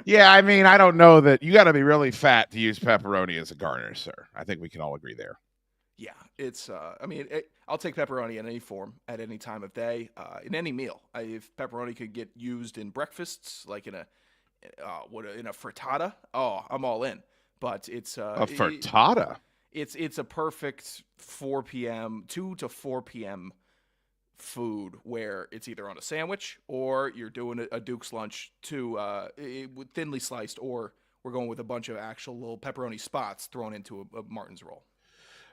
S1: Yeah, I mean, I don't know that you got to be really fat to use pepperoni as a garnish, sir. I think we can all agree there.
S4: Yeah, it's, I'll take pepperoni in any form at any time of day, in any meal. If pepperoni could get used in breakfasts, like in a frittata, I'm all in. But it's
S1: a frittata.
S4: It's a perfect 2 to 4 p.m. food where it's either on a sandwich or you're doing a Duke's lunch thinly sliced, or we're going with a bunch of actual little pepperoni spots thrown into a Martin's roll.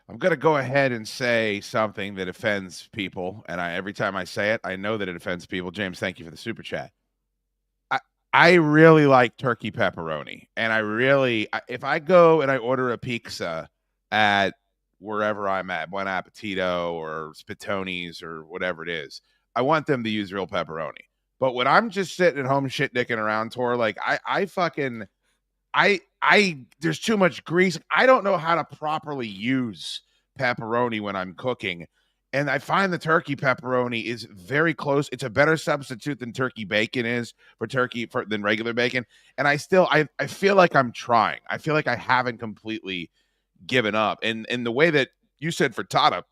S1: I'm going to go ahead and say something that offends people, and every time I say it, I know that it offends people. James, thank you for the super chat. I really like turkey pepperoni, and if I go and I order a pizza at wherever I'm at, Buon Appetito or Spitoni's or whatever it is. I want them to use real pepperoni. But when I'm just sitting at home shit dicking around, Tor, like there's too much grease. I don't know how to properly use pepperoni when I'm cooking. And I find the turkey pepperoni is very close. It's a better substitute than turkey bacon is than regular bacon. And I feel like I'm trying. I feel like I haven't completely given up. And the way that you said frittata,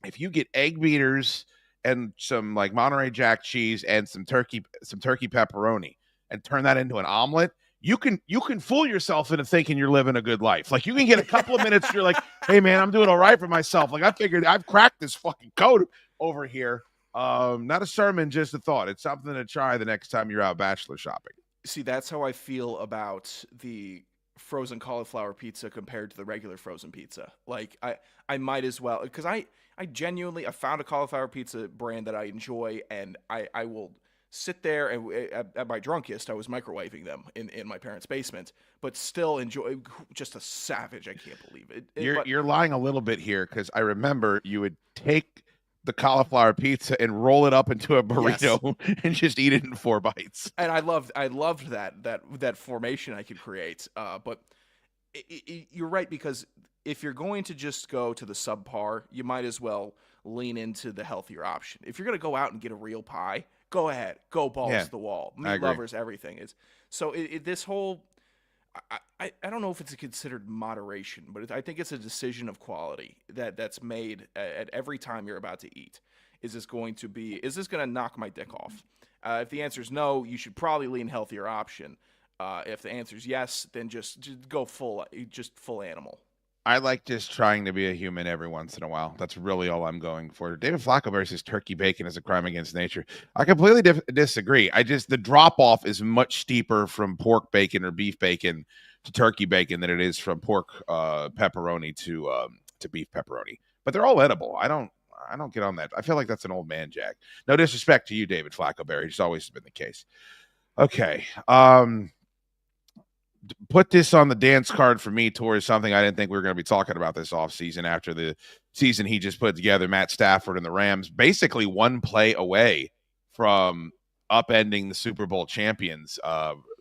S1: if you get egg beaters and some like Monterey Jack cheese and some turkey pepperoni and turn that into an omelet, you can fool yourself into thinking you're living a good life. Like you can get a couple of minutes, you're like, hey man, I'm doing all right for myself. Like I figured I've cracked this fucking code over here. Not a sermon, just a thought. It's something to try the next time you're out bachelor shopping.
S4: See, that's how I feel about the frozen cauliflower pizza compared to the regular frozen pizza. Like I might as well, because I genuinely, I found a cauliflower pizza brand that I enjoy, and I will sit there and at my drunkest, I was microwaving them in my parents' basement, but still enjoy. Just a savage. I can't believe it.
S1: You're lying a little bit here, because I remember you would take the cauliflower pizza and roll it up into a burrito and just eat it in 4 bites.
S4: And I loved that formation I could create. But you're right, because if you're going to just go to the subpar, you might as well lean into the healthier option. If you're going to go out and get a real pie, go ahead, go balls to the wall. Meat lovers, everything is. So this whole, I don't know if it's considered moderation, but I think it's a decision of quality that's made at every time you're about to eat. Is this going to knock my dick off? If the answer is no, you should probably lean healthier option. If the answer is yes, then just go full animal.
S1: I like just trying to be a human every once in a while. That's really all I'm going for. David Flacco versus turkey bacon is a crime against nature. I completely disagree. The drop-off is much steeper from pork bacon or beef bacon to turkey bacon than it is from pork pepperoni to beef pepperoni. But they're all edible. I don't get on that. I feel like that's an old man, Jack. No disrespect to you, David Flacco Berry. It's always been the case. Okay. Put this on the dance card for me towards something I didn't think we were going to be talking about this offseason after the season he just put together. Matt Stafford and the Rams basically one play away from upending the Super Bowl champions.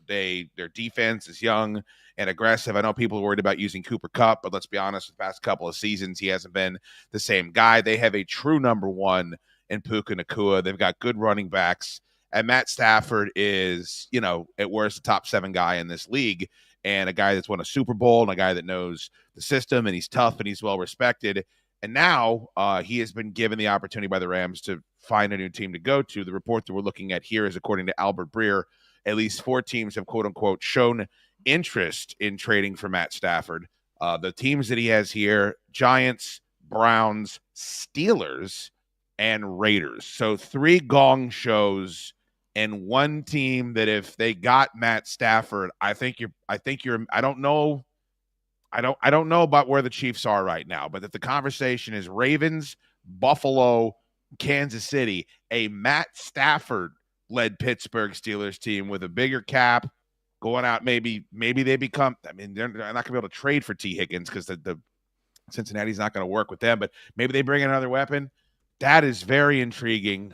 S1: Their defense is young and aggressive. I know people are worried about using Cooper Kupp, but let's be honest, the past couple of seasons, he hasn't been the same guy. They have a true number one in Puka Nacua. They've got good running backs. And Matt Stafford is, at worst, a top 7 guy in this league, and a guy that's won a Super Bowl, and a guy that knows the system, and he's tough and he's well respected. And now he has been given the opportunity by the Rams to find a new team to go to. The report that we're looking at here is, according to Albert Breer, at least 4 teams have, quote unquote, shown interest in trading for Matt Stafford. The teams that he has here: Giants, Browns, Steelers, and Raiders. So 3 gong shows. And one team that if they got Matt Stafford, I don't know about where the Chiefs are right now, but that the conversation is Ravens, Buffalo, Kansas City, a Matt Stafford led Pittsburgh Steelers team with a bigger cap going out. Maybe they become, they're not gonna be able to trade for T. Higgins because the Cincinnati's not going to work with them, but maybe they bring in another weapon. That is very intriguing.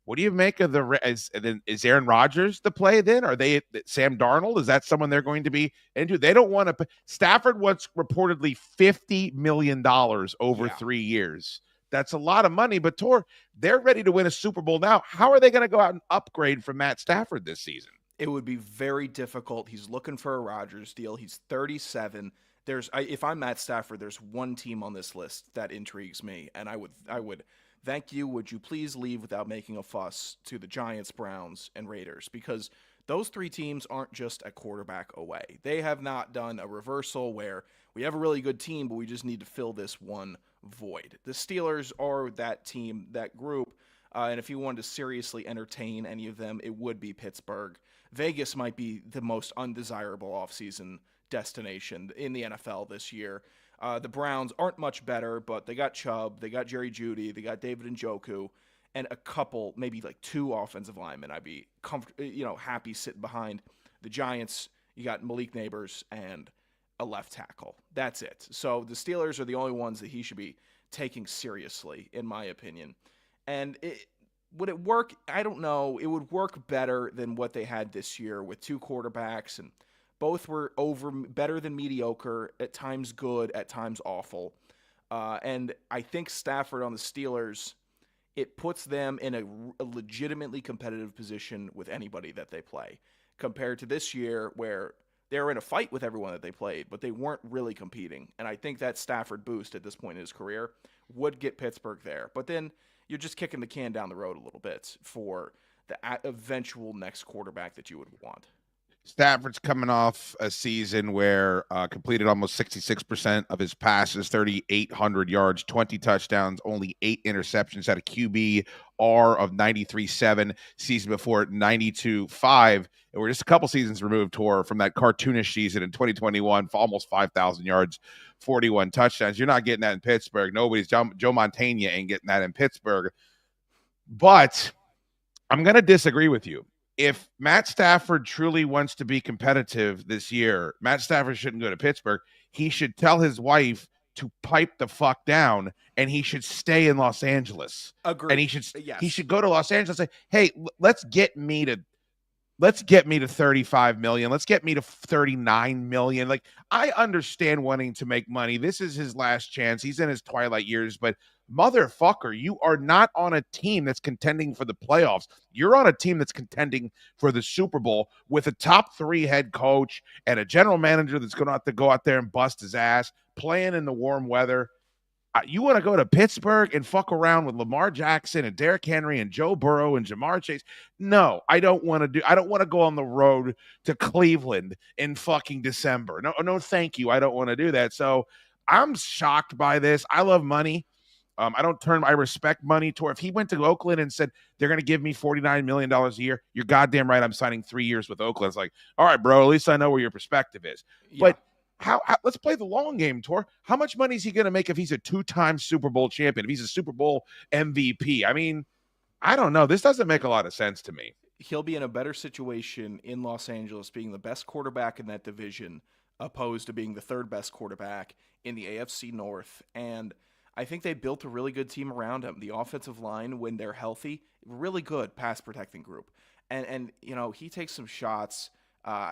S1: What do you make of is Aaron Rodgers the play then? Are they Sam Darnold? Is that someone they're going to be into? They don't want to. Stafford wants reportedly $50 million over 3 years. That's a lot of money, but they're ready to win a Super Bowl now. How are they going to go out and upgrade from Matt Stafford this season?
S4: It would be very difficult. He's looking for a Rodgers deal. He's 37. If I'm Matt Stafford, there's one team on this list that intrigues me, and I would. Thank you. Would you please leave without making a fuss to the Giants, Browns, and Raiders? Because those 3 teams aren't just a quarterback away. They have not done a reversal where we have a really good team, but we just need to fill this one void. The Steelers are that team, that group, and if you wanted to seriously entertain any of them, it would be Pittsburgh. Vegas might be the most undesirable offseason destination in the NFL this year. The Browns aren't much better, but they got Chubb, they got Jerry Jeudy, they got David Njoku, and a couple, maybe like 2 offensive linemen. I'd be happy sitting behind. The Giants, you got Malik Neighbors and a left tackle. That's it. So the Steelers are the only ones that he should be taking seriously, in my opinion. And would it work? I don't know. It would work better than what they had this year with two quarterbacks, and both were better than mediocre, at times good, at times awful. And I think Stafford on the Steelers, it puts them in a legitimately competitive position with anybody that they play, compared to this year where they were in a fight with everyone that they played, but they weren't really competing. And I think that Stafford boost at this point in his career would get Pittsburgh there. But then you're just kicking the can down the road a little bit for the eventual next quarterback that you would want.
S1: Stafford's coming off a season where completed almost 66% of his passes, 3,800 yards, 20 touchdowns, only 8 interceptions, had a QBR of 93.7, season before 92.5. And we're just a couple seasons removed from that cartoonish season in 2021 for almost 5,000 yards, 41 touchdowns. You're not getting that in Pittsburgh. Nobody's Joe Montana ain't getting that in Pittsburgh. But I'm going to disagree with you. If Matt Stafford truly wants to be competitive this year, Matt Stafford shouldn't go to Pittsburgh. He should tell his wife to pipe the fuck down, and he should stay in Los Angeles.
S4: Agreed.
S1: And he should go to Los Angeles and say, hey, let's get me to 35 million. Let's get me to 39 million. Like, I understand wanting to make money. This is his last chance. He's in his twilight years, but motherfucker, you are not on a team that's contending for the playoffs. You're on a team that's contending for the Super Bowl with a top 3 head coach and a general manager that's going to have to go out there and bust his ass, playing in the warm weather. You want to go to Pittsburgh and fuck around with Lamar Jackson and Derrick Henry and Joe Burrow and Jamar Chase? No, I don't want to go on the road to Cleveland in fucking December. No, thank you. I don't want to do that. So I'm shocked by this. I love money. I respect money. If he went to Oakland and said, they're going to give me $49 million a year, you're goddamn right. I'm signing 3 years with Oakland. It's like, all right, bro, at least I know where your perspective is. Yeah. But how let's play the long game, Tor. How much money is he going to make if he's a 2-time Super Bowl champion, if he's a Super Bowl MVP? I mean, I don't know. This doesn't make a lot of sense to me.
S4: He'll be in a better situation in Los Angeles being the best quarterback in that division, opposed to being the third best quarterback in the AFC North. And I think they built a really good team around him. The offensive line, when they're healthy, really good pass protecting group. And you know, he takes some shots.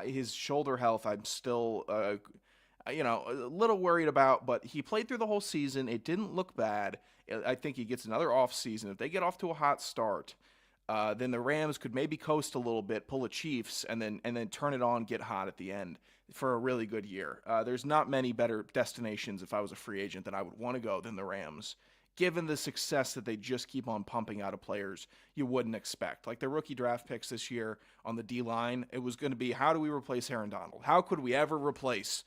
S4: His shoulder health, I'm still a little worried about, but he played through the whole season. It didn't look bad. I think he gets another off season. If they get off to a hot start, then the Rams could maybe coast a little bit, pull a Chiefs, and then turn it on, get hot at the end for a really good year. There's not many better destinations if I was a free agent that I would want to go than the Rams, given the success that they just keep on pumping out of players you wouldn't expect. Like their rookie draft picks this year on the D-line, it was going to be, how do we replace Aaron Donald? How could we ever replace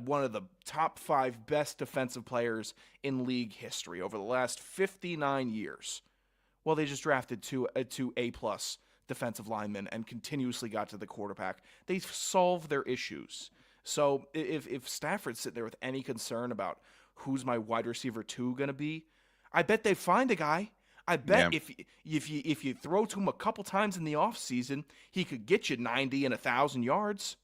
S4: one of the top 5 best defensive players in league history over the last 59 years? Well, they just drafted two A-plus defensive linemen and continuously got to the quarterback. They've solved their issues. So if Stafford's sitting there with any concern about who's my wide receiver 2 going to be, I bet they find a guy. I bet if you throw to him a couple times in the offseason, he could get you 90 and 1,000 yards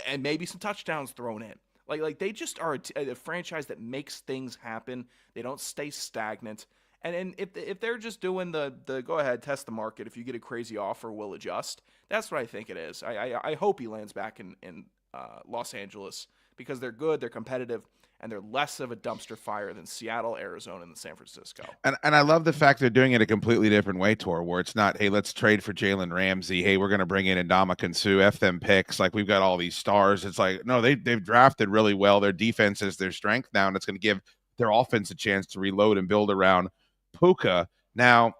S4: and maybe some touchdowns thrown in. Like they just are a franchise that makes things happen. They don't stay stagnant. And if they're just doing the go ahead, test the market, if you get a crazy offer, we'll adjust. That's what I think it is. I hope he lands back in Los Angeles because they're good, they're competitive, and they're less of a dumpster fire than Seattle, Arizona, and San Francisco.
S1: And I love the fact they're doing it a completely different way, Tor, where it's not, hey, let's trade for Jalen Ramsey. Hey, we're going to bring in Ndamukong Suh, F them picks. Like, we've got all these stars. It's like, no, they've drafted really well. Their defense is their strength now, and it's going to give their offense a chance to reload and build around Puka. Now,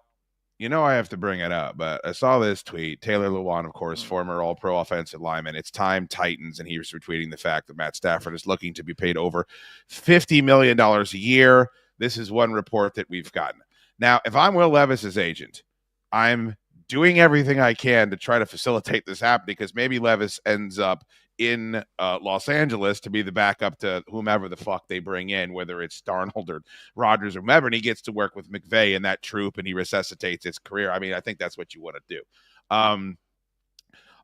S1: you know I have to bring it up, but I saw this tweet. Taylor Lewan, of course, former All-Pro offensive lineman. It's time, Titans, and he was retweeting the fact that Matt Stafford is looking to be paid over $50 million a year. This is one report that we've gotten. Now, if I'm Will Levis's agent, I'm doing everything I can to try to facilitate this happen because maybe Levis ends up in Los Angeles to be the backup to whomever the fuck they bring in, whether it's Darnold or Rodgers or whomever, and he gets to work with McVay and that troop and he resuscitates his career. I mean, I think that's what you want to do.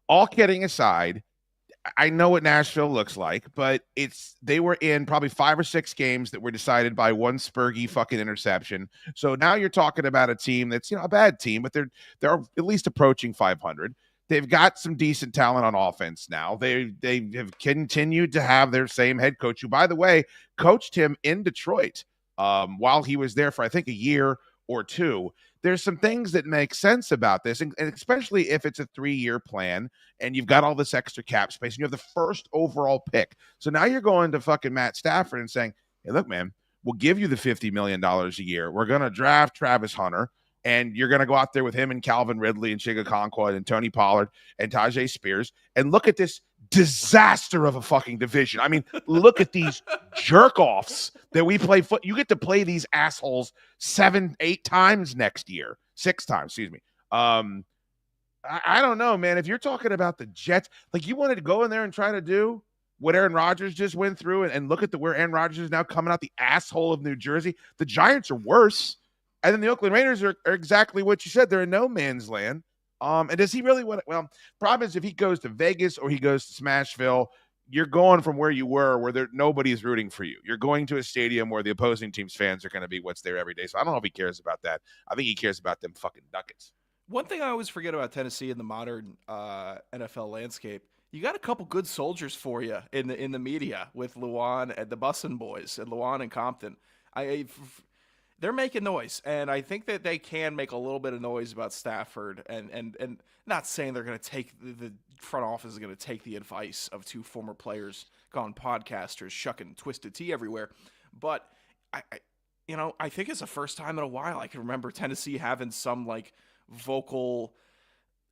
S1: All kidding aside, I know what Nashville looks like, but they were in probably 5 or 6 games that were decided by one spurgy fucking interception. So now you're talking about a team that's, a bad team, but they're at least approaching 500. They've got some decent talent on offense now. They have continued to have their same head coach, who, by the way, coached him in Detroit while he was there for, I think, a year or two. There's some things that make sense about this, and especially if it's a 3-year plan and you've got all this extra cap space and you have the first overall pick. So now you're going to fucking Matt Stafford and saying, hey, look, man, we'll give you the $50 million a year. We're going to draft Travis Hunter, and you're going to go out there with him and Calvin Ridley and Chiga Conquad and Tony Pollard and Tajay Spears, and look at this disaster of a fucking division. I mean, look at these jerk-offs that we play foot. You get to play these assholes 7, 8 times next year. 6 times, excuse me. I don't know, man. If you're talking about the Jets, like, you wanted to go in there and try to do what Aaron Rodgers just went through and look at where Aaron Rodgers is now coming out the asshole of New Jersey. The Giants are worse. And then the Oakland Raiders are exactly what you said. They're in no man's land. And does he really want to? Well, problem is, if he goes to Vegas or he goes to Smashville, you're going from where you were, where nobody's rooting for you. You're going to a stadium where the opposing team's fans are going to be what's there every day. So I don't know if he cares about that. I think he cares about them fucking ducats.
S4: One thing I always forget about Tennessee in the modern NFL landscape, you got a couple good soldiers for you in the media with Luan and the Bussin' Boys and Luan and Compton. They're making noise, and I think that they can make a little bit of noise about Stafford, and not saying they're going to take the front office is going to take the advice of 2 former players gone podcasters shucking twisted tea everywhere, but I think it's the first time in a while I can remember Tennessee having some like vocal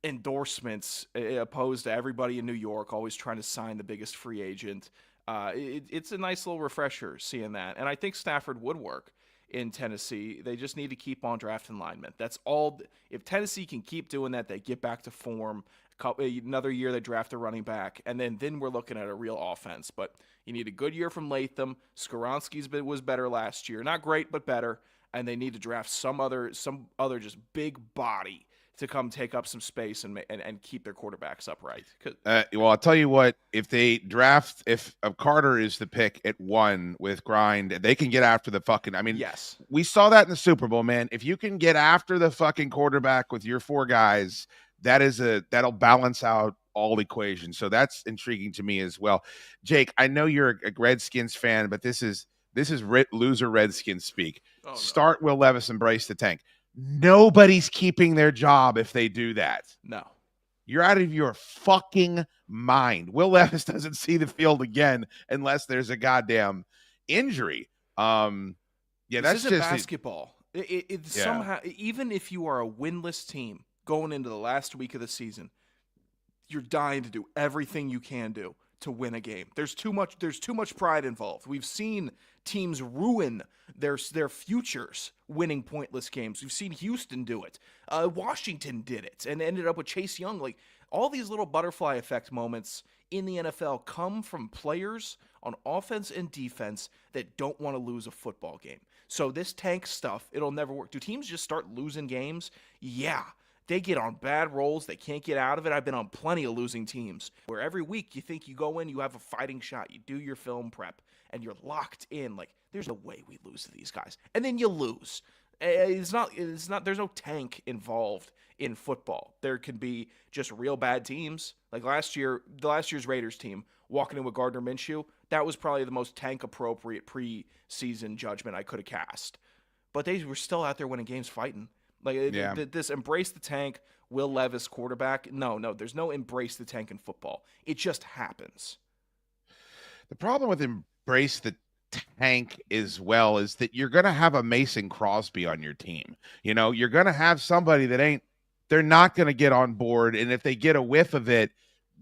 S4: endorsements opposed to everybody in New York always trying to sign the biggest free agent. It's a nice little refresher seeing that, and I think Stafford would work in Tennessee. They just need to keep on drafting linemen. That's all. If Tennessee can keep doing that, they get back to form. Another year they draft a running back, and then we're looking at a real offense. But you need a good year from Latham. Skoronski's was better last year. Not great, but better. And they need to draft some other just big body to come take up some space and keep their quarterbacks upright.
S1: Well, I'll tell you what, if Carter is the pick at 1 with Grind, they can get after the fucking,
S4: yes,
S1: we saw that in the Super Bowl, man. If you can get after the fucking quarterback with your 4 guys, that'll balance out all equations. So that's intriguing to me as well. Jake, I know you're a Redskins fan, but this is loser Redskins speak. Oh, no. Start Will Levis, embrace the tank. Nobody's keeping their job if they do that.
S4: No.
S1: You're out of your fucking mind. Will Levis doesn't see the field again unless there's a goddamn injury. That's
S4: just
S1: basketball.
S4: Somehow, even if you are a winless team going into the last week of the season, you're dying to do everything you can do to win a game. There's too much pride involved. We've seen teams ruin their futures winning pointless games. We've seen Houston do it. Washington did it and ended up with Chase Young. Like, all these little butterfly effect moments in the NFL come from players on offense and defense that don't want to lose a football game. So this tank stuff, it'll never work. Do teams just start losing games? Yeah. They get on bad rolls. They can't get out of it. I've been on plenty of losing teams where every week you think you go in, you have a fighting shot, you do your film prep, and you're locked in. Like, there's no way we lose to these guys. And then you lose. There's no tank involved in football. There can be just real bad teams. Like last year's Raiders team, walking in with Gardner Minshew, that was probably the most tank-appropriate preseason judgment I could have cast. But they were still out there winning games fighting. This embrace the tank, Will Levis quarterback. No, there's no embrace the tank in football. It just happens.
S1: The problem with embrace the tank as well is that you're going to have a Mason Crosby on your team. You're going to have somebody they're not going to get on board. And if they get a whiff of it,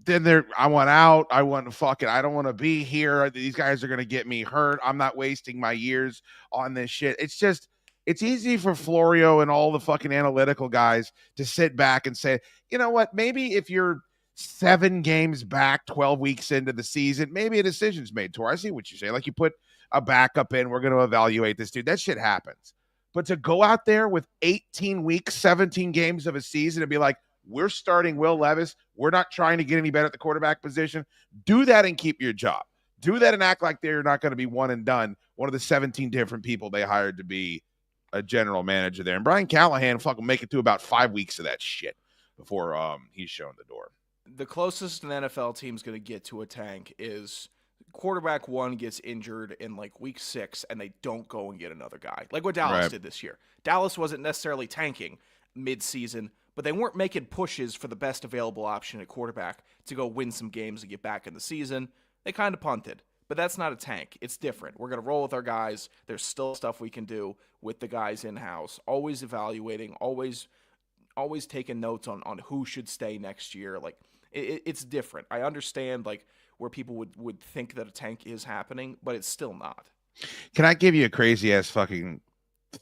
S1: then I want out. I want to fuck it. I don't want to be here. These guys are going to get me hurt. I'm not wasting my years on this shit. It's easy for Florio and all the fucking analytical guys to sit back and say, you know what, maybe if you're 7 games back, 12 weeks into the season, maybe a decision's made. Tor, I see what you say. Like, you put a backup in, we're going to evaluate this dude. That shit happens. But to go out there with 18 weeks, 17 games of a season and be like, We're starting Will Levis. We're not trying to get any better at the quarterback position. Do that and keep your job. Do that and act like they're not going to be one and done. One of the 17 different people they hired to be a general manager there. And Brian Callahan fucking make it to about 5 weeks of that shit before he's shown the door.
S4: The closest an NFL team's going to get to a tank is quarterback one gets injured in like week 6 and they don't go and get another guy. Like what Dallas did this year. Dallas wasn't necessarily tanking mid-season, but they weren't making pushes for the best available option at quarterback to go win some games and get back in the season. They kind of punted. But that's not a tank. It's different. We're going to roll with our guys. There's still stuff we can do with the guys in-house. Always evaluating, always taking notes on who should stay next year. Like, it's different. I understand, like, where people would think that a tank is happening, but it's still not.
S1: Can I give you a crazy-ass fucking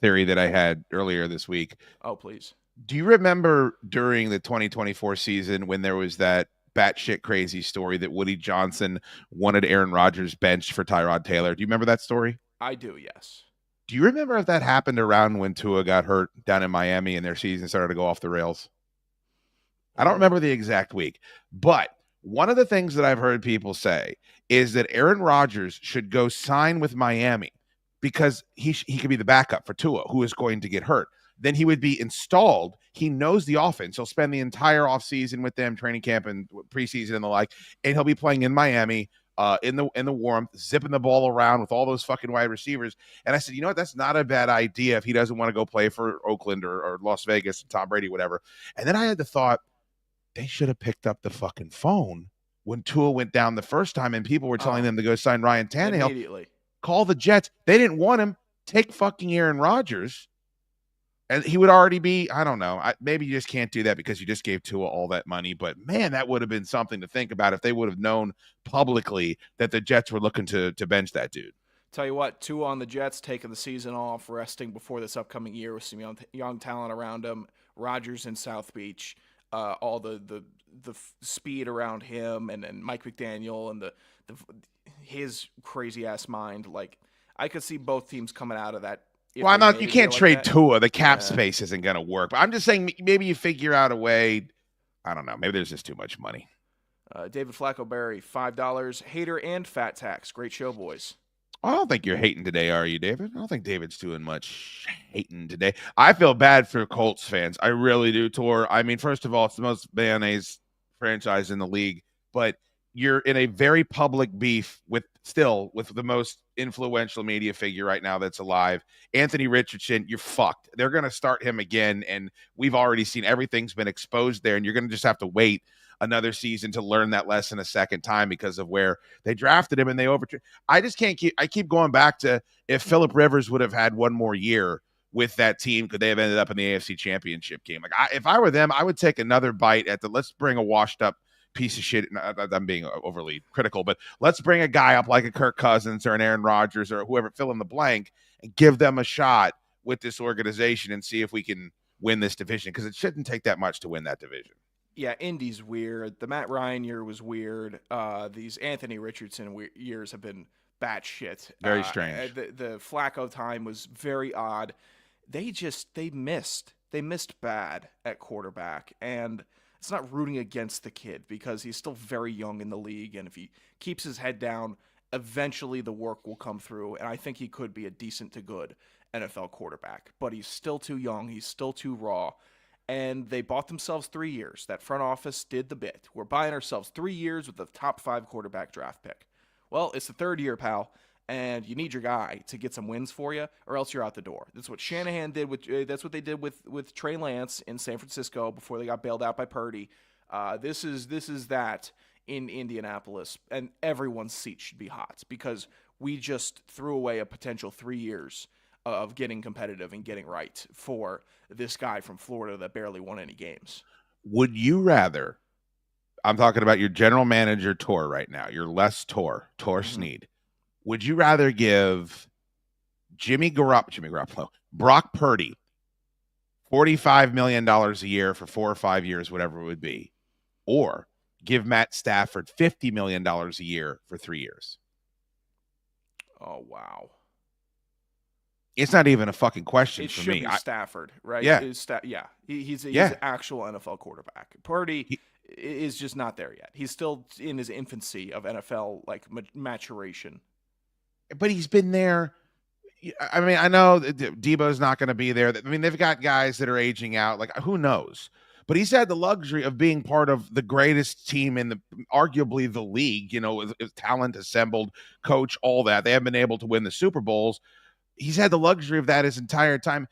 S1: theory that I had earlier this week?
S4: Oh, please.
S1: Do you remember during the 2024 season when there was that batshit crazy story that Woody Johnson wanted Aaron Rodgers benched for Tyrod Taylor? Do you remember that story?
S4: I do, yes.
S1: Do you remember if that happened around when Tua got hurt down in Miami and their season started to go off the rails? I don't remember the exact week, but one of the things that I've heard people say is that Aaron Rodgers should go sign with Miami because he could be the backup for Tua, who is going to get hurt. Then he would be installed. He knows the offense. He'll spend the entire offseason with them, training camp and preseason and the like, and he'll be playing in Miami in the warmth, zipping the ball around with all those fucking wide receivers. And I said, you know what? That's not a bad idea if he doesn't want to go play for Oakland or Las Vegas, Tom Brady, whatever. And then I had the thought, they should have picked up the fucking phone when Tua went down the first time and people were telling them to go sign Ryan Tannehill.
S4: Immediately.
S1: Call the Jets. They didn't want him. Take fucking Aaron Rodgers. And he would already be, I don't know, maybe you just can't do that because you just gave Tua all that money. But, man, that would have been something to think about if they would have known publicly that the Jets were looking to bench that dude.
S4: Tell you what, Tua on the Jets taking the season off, resting before this upcoming year with some young talent around him. Rodgers in South Beach, all the speed around him and Mike McDaniel and his crazy-ass mind. Like, I could see both teams coming out of that.
S1: Well, you can't trade Tua. The cap space isn't going to work. But I'm just saying maybe you figure out a way. I don't know. Maybe there's just too much money.
S4: David Flacco Berry, $5. Hater and fat tax. Great show, boys.
S1: I don't think you're hating today, are you, David? I don't think David's doing much hating today. I feel bad for Colts fans. I really do, Tor. I mean, first of all, it's the most mayonnaise franchise in the league. But you're in a very public beef with the most influential media figure right now that's alive. Anthony Richardson, you're fucked. They're going to start him again, and we've already seen everything's been exposed there, and you're going to just have to wait another season to learn that lesson a second time because of where they drafted him and they I just can't I keep going back to if Phillip Rivers would have had one more year with that team, could they have ended up in the AFC Championship game? Like, if I were them, I would take another bite at let's bring a washed up piece of shit. I'm being overly critical, but let's bring a guy up like a Kirk Cousins or an Aaron Rodgers or whoever, fill in the blank, and give them a shot with this organization and see if we can win this division, because it shouldn't take that much to win that division.
S4: Yeah, Indy's weird. The Matt Ryan year was weird. These Anthony Richardson years have been batshit.
S1: Very strange.
S4: The Flacco time was very odd. They missed. They missed bad at quarterback, and it's not rooting against the kid because he's still very young in the league, and if he keeps his head down, eventually the work will come through, and I think he could be a decent to good NFL quarterback. But he's still too young. He's still too raw, and they bought themselves 3 years. That front office did the bit. We're buying ourselves 3 years with the top 5 quarterback draft pick. Well, it's the 3rd year, pal, and you need your guy to get some wins for you, or else you're out the door. That's what Shanahan did that's what they did with Trey Lance in San Francisco before they got bailed out by Purdy. This is that in Indianapolis, and everyone's seat should be hot because we just threw away a potential 3 years of getting competitive and getting right for this guy from Florida that barely won any games.
S1: Would you rather? I'm talking about your general manager Tor right now. Your Les Tor Snead. Would you rather give Jimmy Garoppolo, Brock Purdy, $45 million a year for 4 or 5 years, whatever it would be, or give Matt Stafford $50 million a year for 3 years?
S4: Oh, wow.
S1: It's not even a fucking question
S4: It
S1: for
S4: should
S1: me.
S4: be Stafford, right?
S1: Yeah.
S4: He's
S1: Yeah.
S4: an actual NFL quarterback. Purdy is just not there yet. He's still in his infancy of NFL maturation.
S1: But he's been there. I mean, I know Debo's not going to be there. I mean, they've got guys that are aging out. Like, who knows? But he's had the luxury of being part of the greatest team in arguably the league, with talent assembled, coach, all that. They haven't been able to win the Super Bowls. He's had the luxury of that his entire time.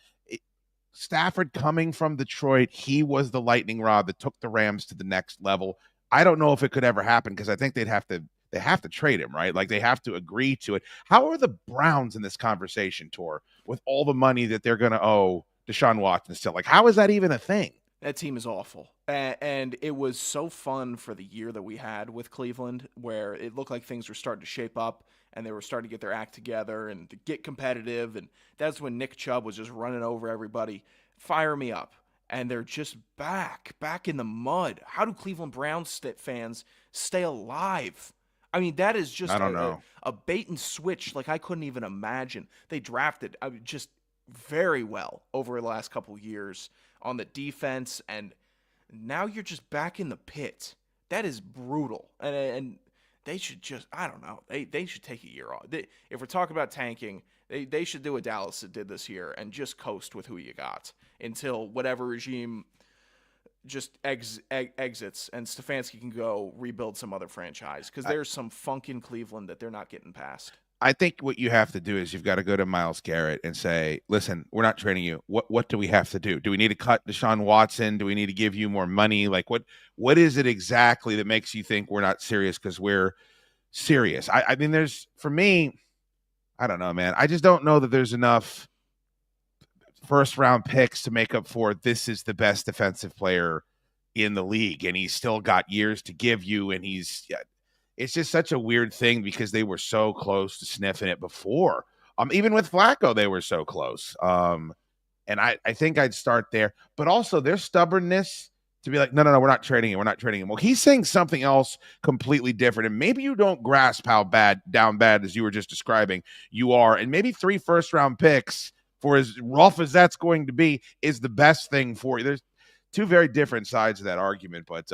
S1: Stafford coming from Detroit, he was the lightning rod that took the Rams to the next level. I don't know if it could ever happen because I think they have to trade him, right? Like they have to agree to it. How are the Browns in this conversation, Tor, with all the money that they're going to owe Deshaun Watson still? Like, how is that even a thing?
S4: That team is awful. And it was so fun for the year that we had with Cleveland where it looked like things were starting to shape up and they were starting to get their act together and to get competitive. And that's when Nick Chubb was just running over everybody. Fire me up. And they're just back in the mud. How do Cleveland Browns fans stay alive? I mean, that is just a bait and switch like I couldn't even imagine. They drafted just very well over the last couple of years on the defense, and now you're just back in the pit. That is brutal. And they should just, I don't know, they should take a year off. If we're talking about tanking, they should do what Dallas did this year and just coast with who you got until whatever regime just exits and Stefanski can go rebuild some other franchise because there's some funk in Cleveland that they're not getting past.
S1: I think what you have to do is you've got to go to Myles Garrett and say, listen, we're not trading you. What do we have to do? Do we need to cut Deshaun Watson? Do we need to give you more money? Like what is it exactly that makes you think we're not serious because we're serious? I mean, for me, I don't know, man. I just don't know that there's enough first round picks to make up for this is the best defensive player in the league. And he's still got years to give you. And it's just such a weird thing because they were so close to sniffing it before. Even with Flacco, they were so close. And I think I'd start there. But also their stubbornness to be like, no, we're not trading him. We're not trading him. Well, he's saying something else completely different. And maybe you don't grasp how down bad as you were just describing you are. And maybe 3 first-round picks, for as rough as that's going to be, is the best thing for you. There's 2 very different sides of that argument, but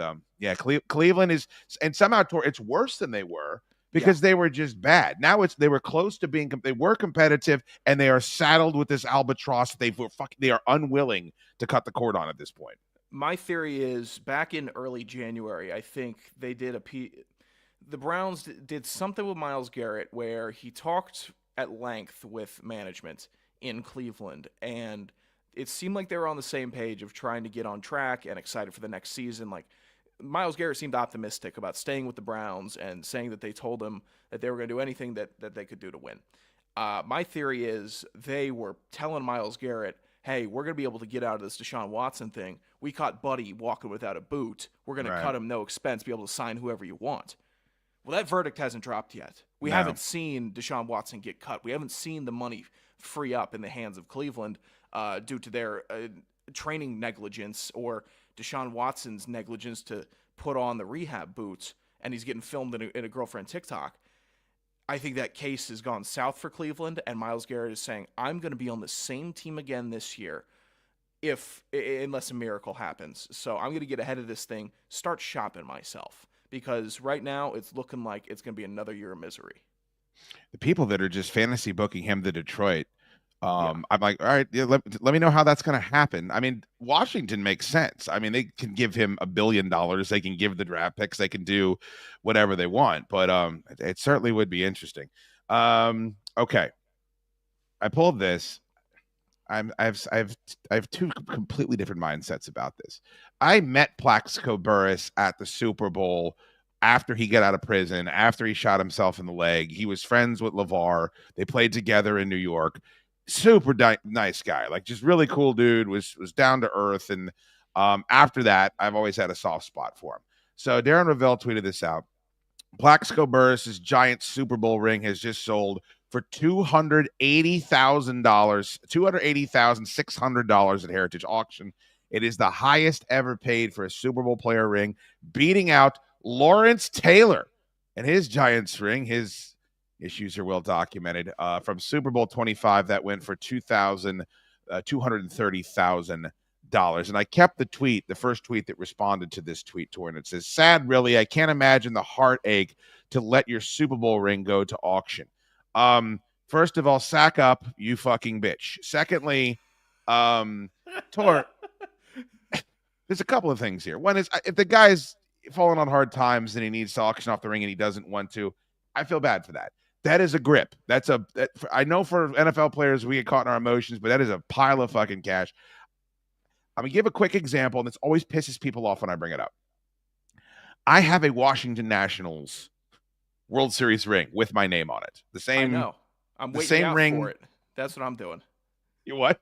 S1: Cleveland is, and somehow it's worse than they were because they were just bad. Now they were close to being, they were competitive, and they are saddled with this albatross. They are unwilling to cut the cord on at this point.
S4: My theory is back in early January, I think they did the Browns did something with Myles Garrett where he talked at length with management in Cleveland, and it seemed like they were on the same page of trying to get on track and excited for the next season. Like Myles Garrett seemed optimistic about staying with the Browns and saying that they told him that they were going to do anything that they could do to win. My theory is they were telling Myles Garrett, hey, we're going to be able to get out of this Deshaun Watson thing. We caught Buddy walking without a boot. We're going to cut him no expense, be able to sign whoever you want. Well, that verdict hasn't dropped yet. We haven't seen Deshaun Watson get cut. We haven't seen the money free up in the hands of Cleveland due to their training negligence or Deshaun Watson's negligence to put on the rehab boots, and he's getting filmed in a girlfriend TikTok. I think that case has gone south for Cleveland, and Myles Garrett is saying, I'm going to be on the same team again this year unless a miracle happens. So I'm going to get ahead of this thing, start shopping myself, because right now it's looking like it's going to be another year of misery.
S1: The people that are just fantasy booking him to Detroit, I'm like, all right, let me know how that's going to happen. I mean, Washington makes sense. I mean, they can give him $1 billion. They can give the draft picks. They can do whatever they want. But it certainly would be interesting. Okay, I pulled this. I have 2 completely different mindsets about this. I met Plaxico Burress at the Super Bowl after he got out of prison, after he shot himself in the leg. He was friends with LeVar. They played together in New York. Super nice guy, like just really cool dude, was down to earth. And after that, I've always had a soft spot for him. So Darren Ravel tweeted this out. Plaxico Burress's giant Super Bowl ring has just sold for $280,000, $280,600 at Heritage Auction. It is the highest ever paid for a Super Bowl player ring, beating out Lawrence Taylor and his Giants ring. His Issues are well documented. From Super Bowl 25, that went for $230,000. And I kept the tweet, the first tweet that responded to this tweet, Tor, and it says, "Sad, really. I can't imagine the heartache to let your Super Bowl ring go to auction." First of all, sack up, you fucking bitch. Secondly, Tor, there's a couple of things here. One is, if the guy's falling on hard times and he needs to auction off the ring and he doesn't want to, I feel bad for that. That is a grip. I know for NFL players, we get caught in our emotions, but that is a pile of fucking cash. I'm going to give a quick example, and this always pisses people off when I bring it up. I have a Washington Nationals World Series ring with my name on it. The same.
S4: I know. I'm waiting
S1: same
S4: out
S1: ring.
S4: for it. That's what I'm doing.
S1: You what?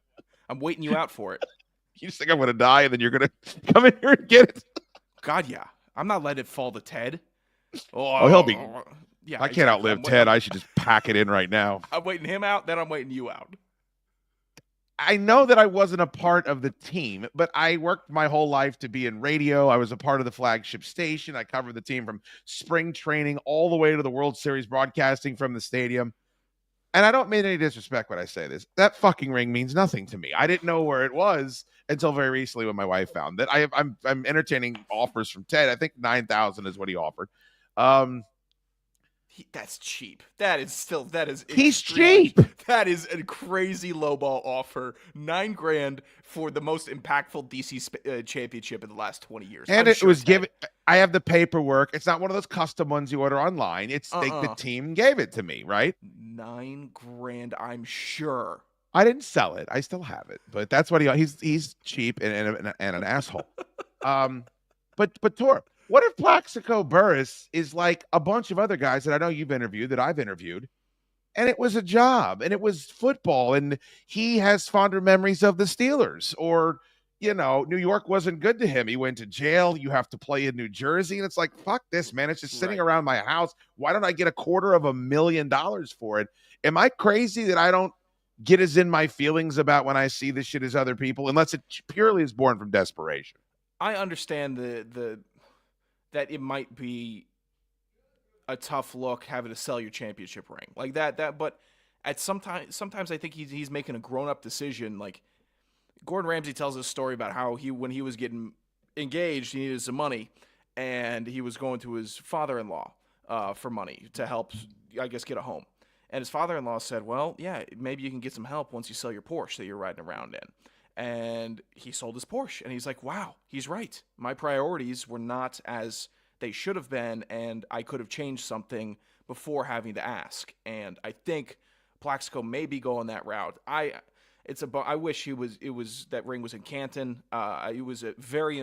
S4: I'm waiting you out for it.
S1: You just think I'm going to die and then you're going to come in here and get it?
S4: God, yeah. I'm not letting it fall to Ted.
S1: Oh, he'll be.
S4: Yeah,
S1: I can't outlive Ted. I should just pack it in right now.
S4: I'm waiting him out, then I'm waiting you out.
S1: I know that I wasn't a part of the team, but I worked my whole life to be in radio. I was a part of the flagship station. I covered the team from spring training all the way to the World Series broadcasting from the stadium. And I don't mean any disrespect when I say this. That fucking ring means nothing to me. I didn't know where it was until very recently when my wife found that. I'm entertaining offers from Ted. I think $9,000 is what he offered.
S4: That's cheap.
S1: He's cheap.
S4: That is a crazy lowball offer. $9,000 for the most impactful DC championship in the last 20 years.
S1: And it was given. I have the paperwork. It's not one of those custom ones you order online. It's the team gave it to me, right?
S4: $9,000, I'm sure.
S1: I didn't sell it. I still have it, but that's what he's cheap and an asshole. But Tor, what if Plaxico Burress is like a bunch of other guys that I know you've interviewed, that I've interviewed, and it was a job and it was football and he has fonder memories of the Steelers, or, New York wasn't good to him. He went to jail. You have to play in New Jersey. And it's like, fuck this, man. It's just sitting around my house. Why don't I get $250,000 for it? Am I crazy that I don't get as in my feelings about when I see this shit as other people, unless it purely is born from desperation?
S4: I understand that it might be a tough look having to sell your championship ring like that. But at sometimes I think he's making a grown up decision. Like Gordon Ramsay tells a story about how when he was getting engaged, he needed some money, and he was going to his father-in-law for money to help, I guess, get a home. And his father-in-law said, "Well, yeah, maybe you can get some help once you sell your Porsche that you're riding around in." And he sold his Porsche, and he's like, wow, he's right. My priorities were not as they should have been, and I could have changed something before having to ask. And I think Plaxico may be going that route. I wish that ring was in Canton. It was a very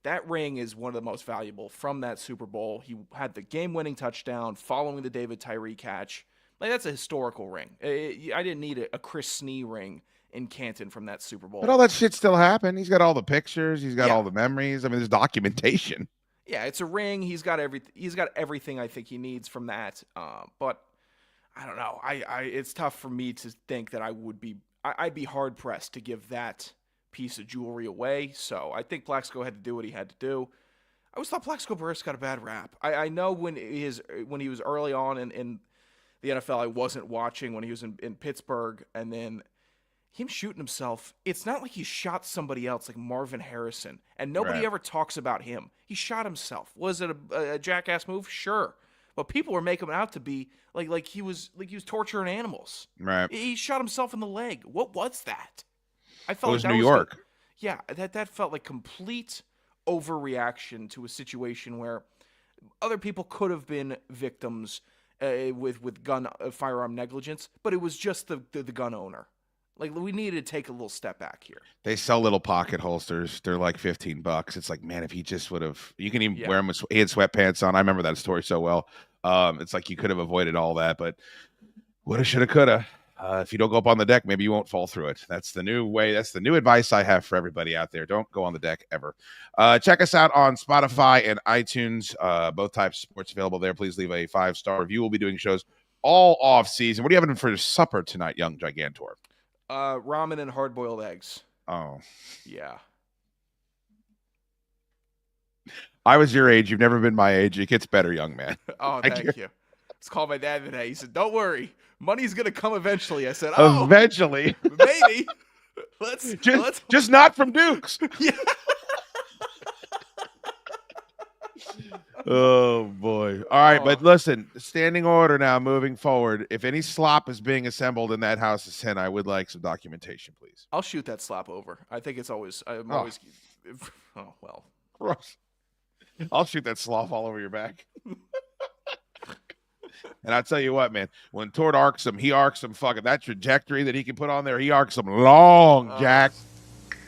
S4: that ring is one of the most valuable from that Super Bowl. He had the game-winning touchdown following the David Tyree catch. Like, that's a historical ring. I didn't need a Chris Snee ring in Canton from that Super Bowl.
S1: But all that shit still happened. He's got all the pictures. He's got all the memories. I mean, there's documentation.
S4: Yeah, it's a ring. He's got everything I think he needs from that. But I don't know. It's tough for me to think that I'd be hard pressed to give that piece of jewelry away. So I think Plaxico had to do what he had to do. I always thought Plaxico Burress got a bad rap. I know when he was early on in the NFL, I wasn't watching when he was in Pittsburgh, and then him shooting himself, it's not like he shot somebody else like Marvin Harrison, and nobody ever talks about him. He shot himself. Was it a jackass move? Sure. But people were making him out to be like he was torturing animals.
S1: Right.
S4: He shot himself in the leg. What was that? I felt
S1: it was
S4: like that
S1: New York.
S4: That felt like complete overreaction to a situation where other people could have been victims with firearm negligence, but it was just the gun owner. Like, we needed to take a little step back here.
S1: They sell little pocket holsters. They're like $15. It's like, man, if he just would have, you can even wear them with, he had sweatpants on. I remember that story so well. It's like you could have avoided all that, but woulda, shoulda, coulda. If you don't go up on the deck, maybe you won't fall through it. That's the new way. That's the new advice I have for everybody out there. Don't go on the deck ever. Check us out on Spotify and iTunes. Both types of sports available there. Please leave a 5-star review. We'll be doing shows all off season. What are you having for supper tonight, young Gigantor?
S4: Ramen and hard-boiled eggs.
S1: Oh.
S4: Yeah.
S1: I was your age. You've never been my age. It gets better, young man.
S4: Oh, thank you. just called my dad today. He said, "Don't worry, money's gonna come eventually." I said, "Oh,
S1: Eventually.
S4: maybe. Let's
S1: Just not from Dukes.
S4: Yeah.
S1: Oh boy. All right, but listen, standing order now moving forward. If any slop is being assembled in that house of sin, I would like some documentation, please.
S4: I'll shoot that slop over. I think it's always. I'm always. Oh well.
S1: Gross. I'll shoot that slough all over your back. And I tell you what, man, when Tord arcs him, he arcs him fucking that trajectory that he can put on there, he arcs him long, Jack.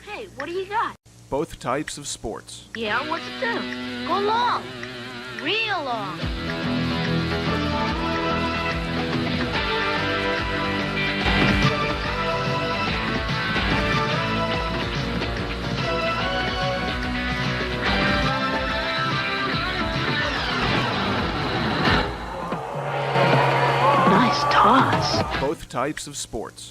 S6: Hey, what do you got?
S4: Both types of sports.
S6: Yeah, what's it do? Go long. Real long. Nice toss.
S4: Both types of sports.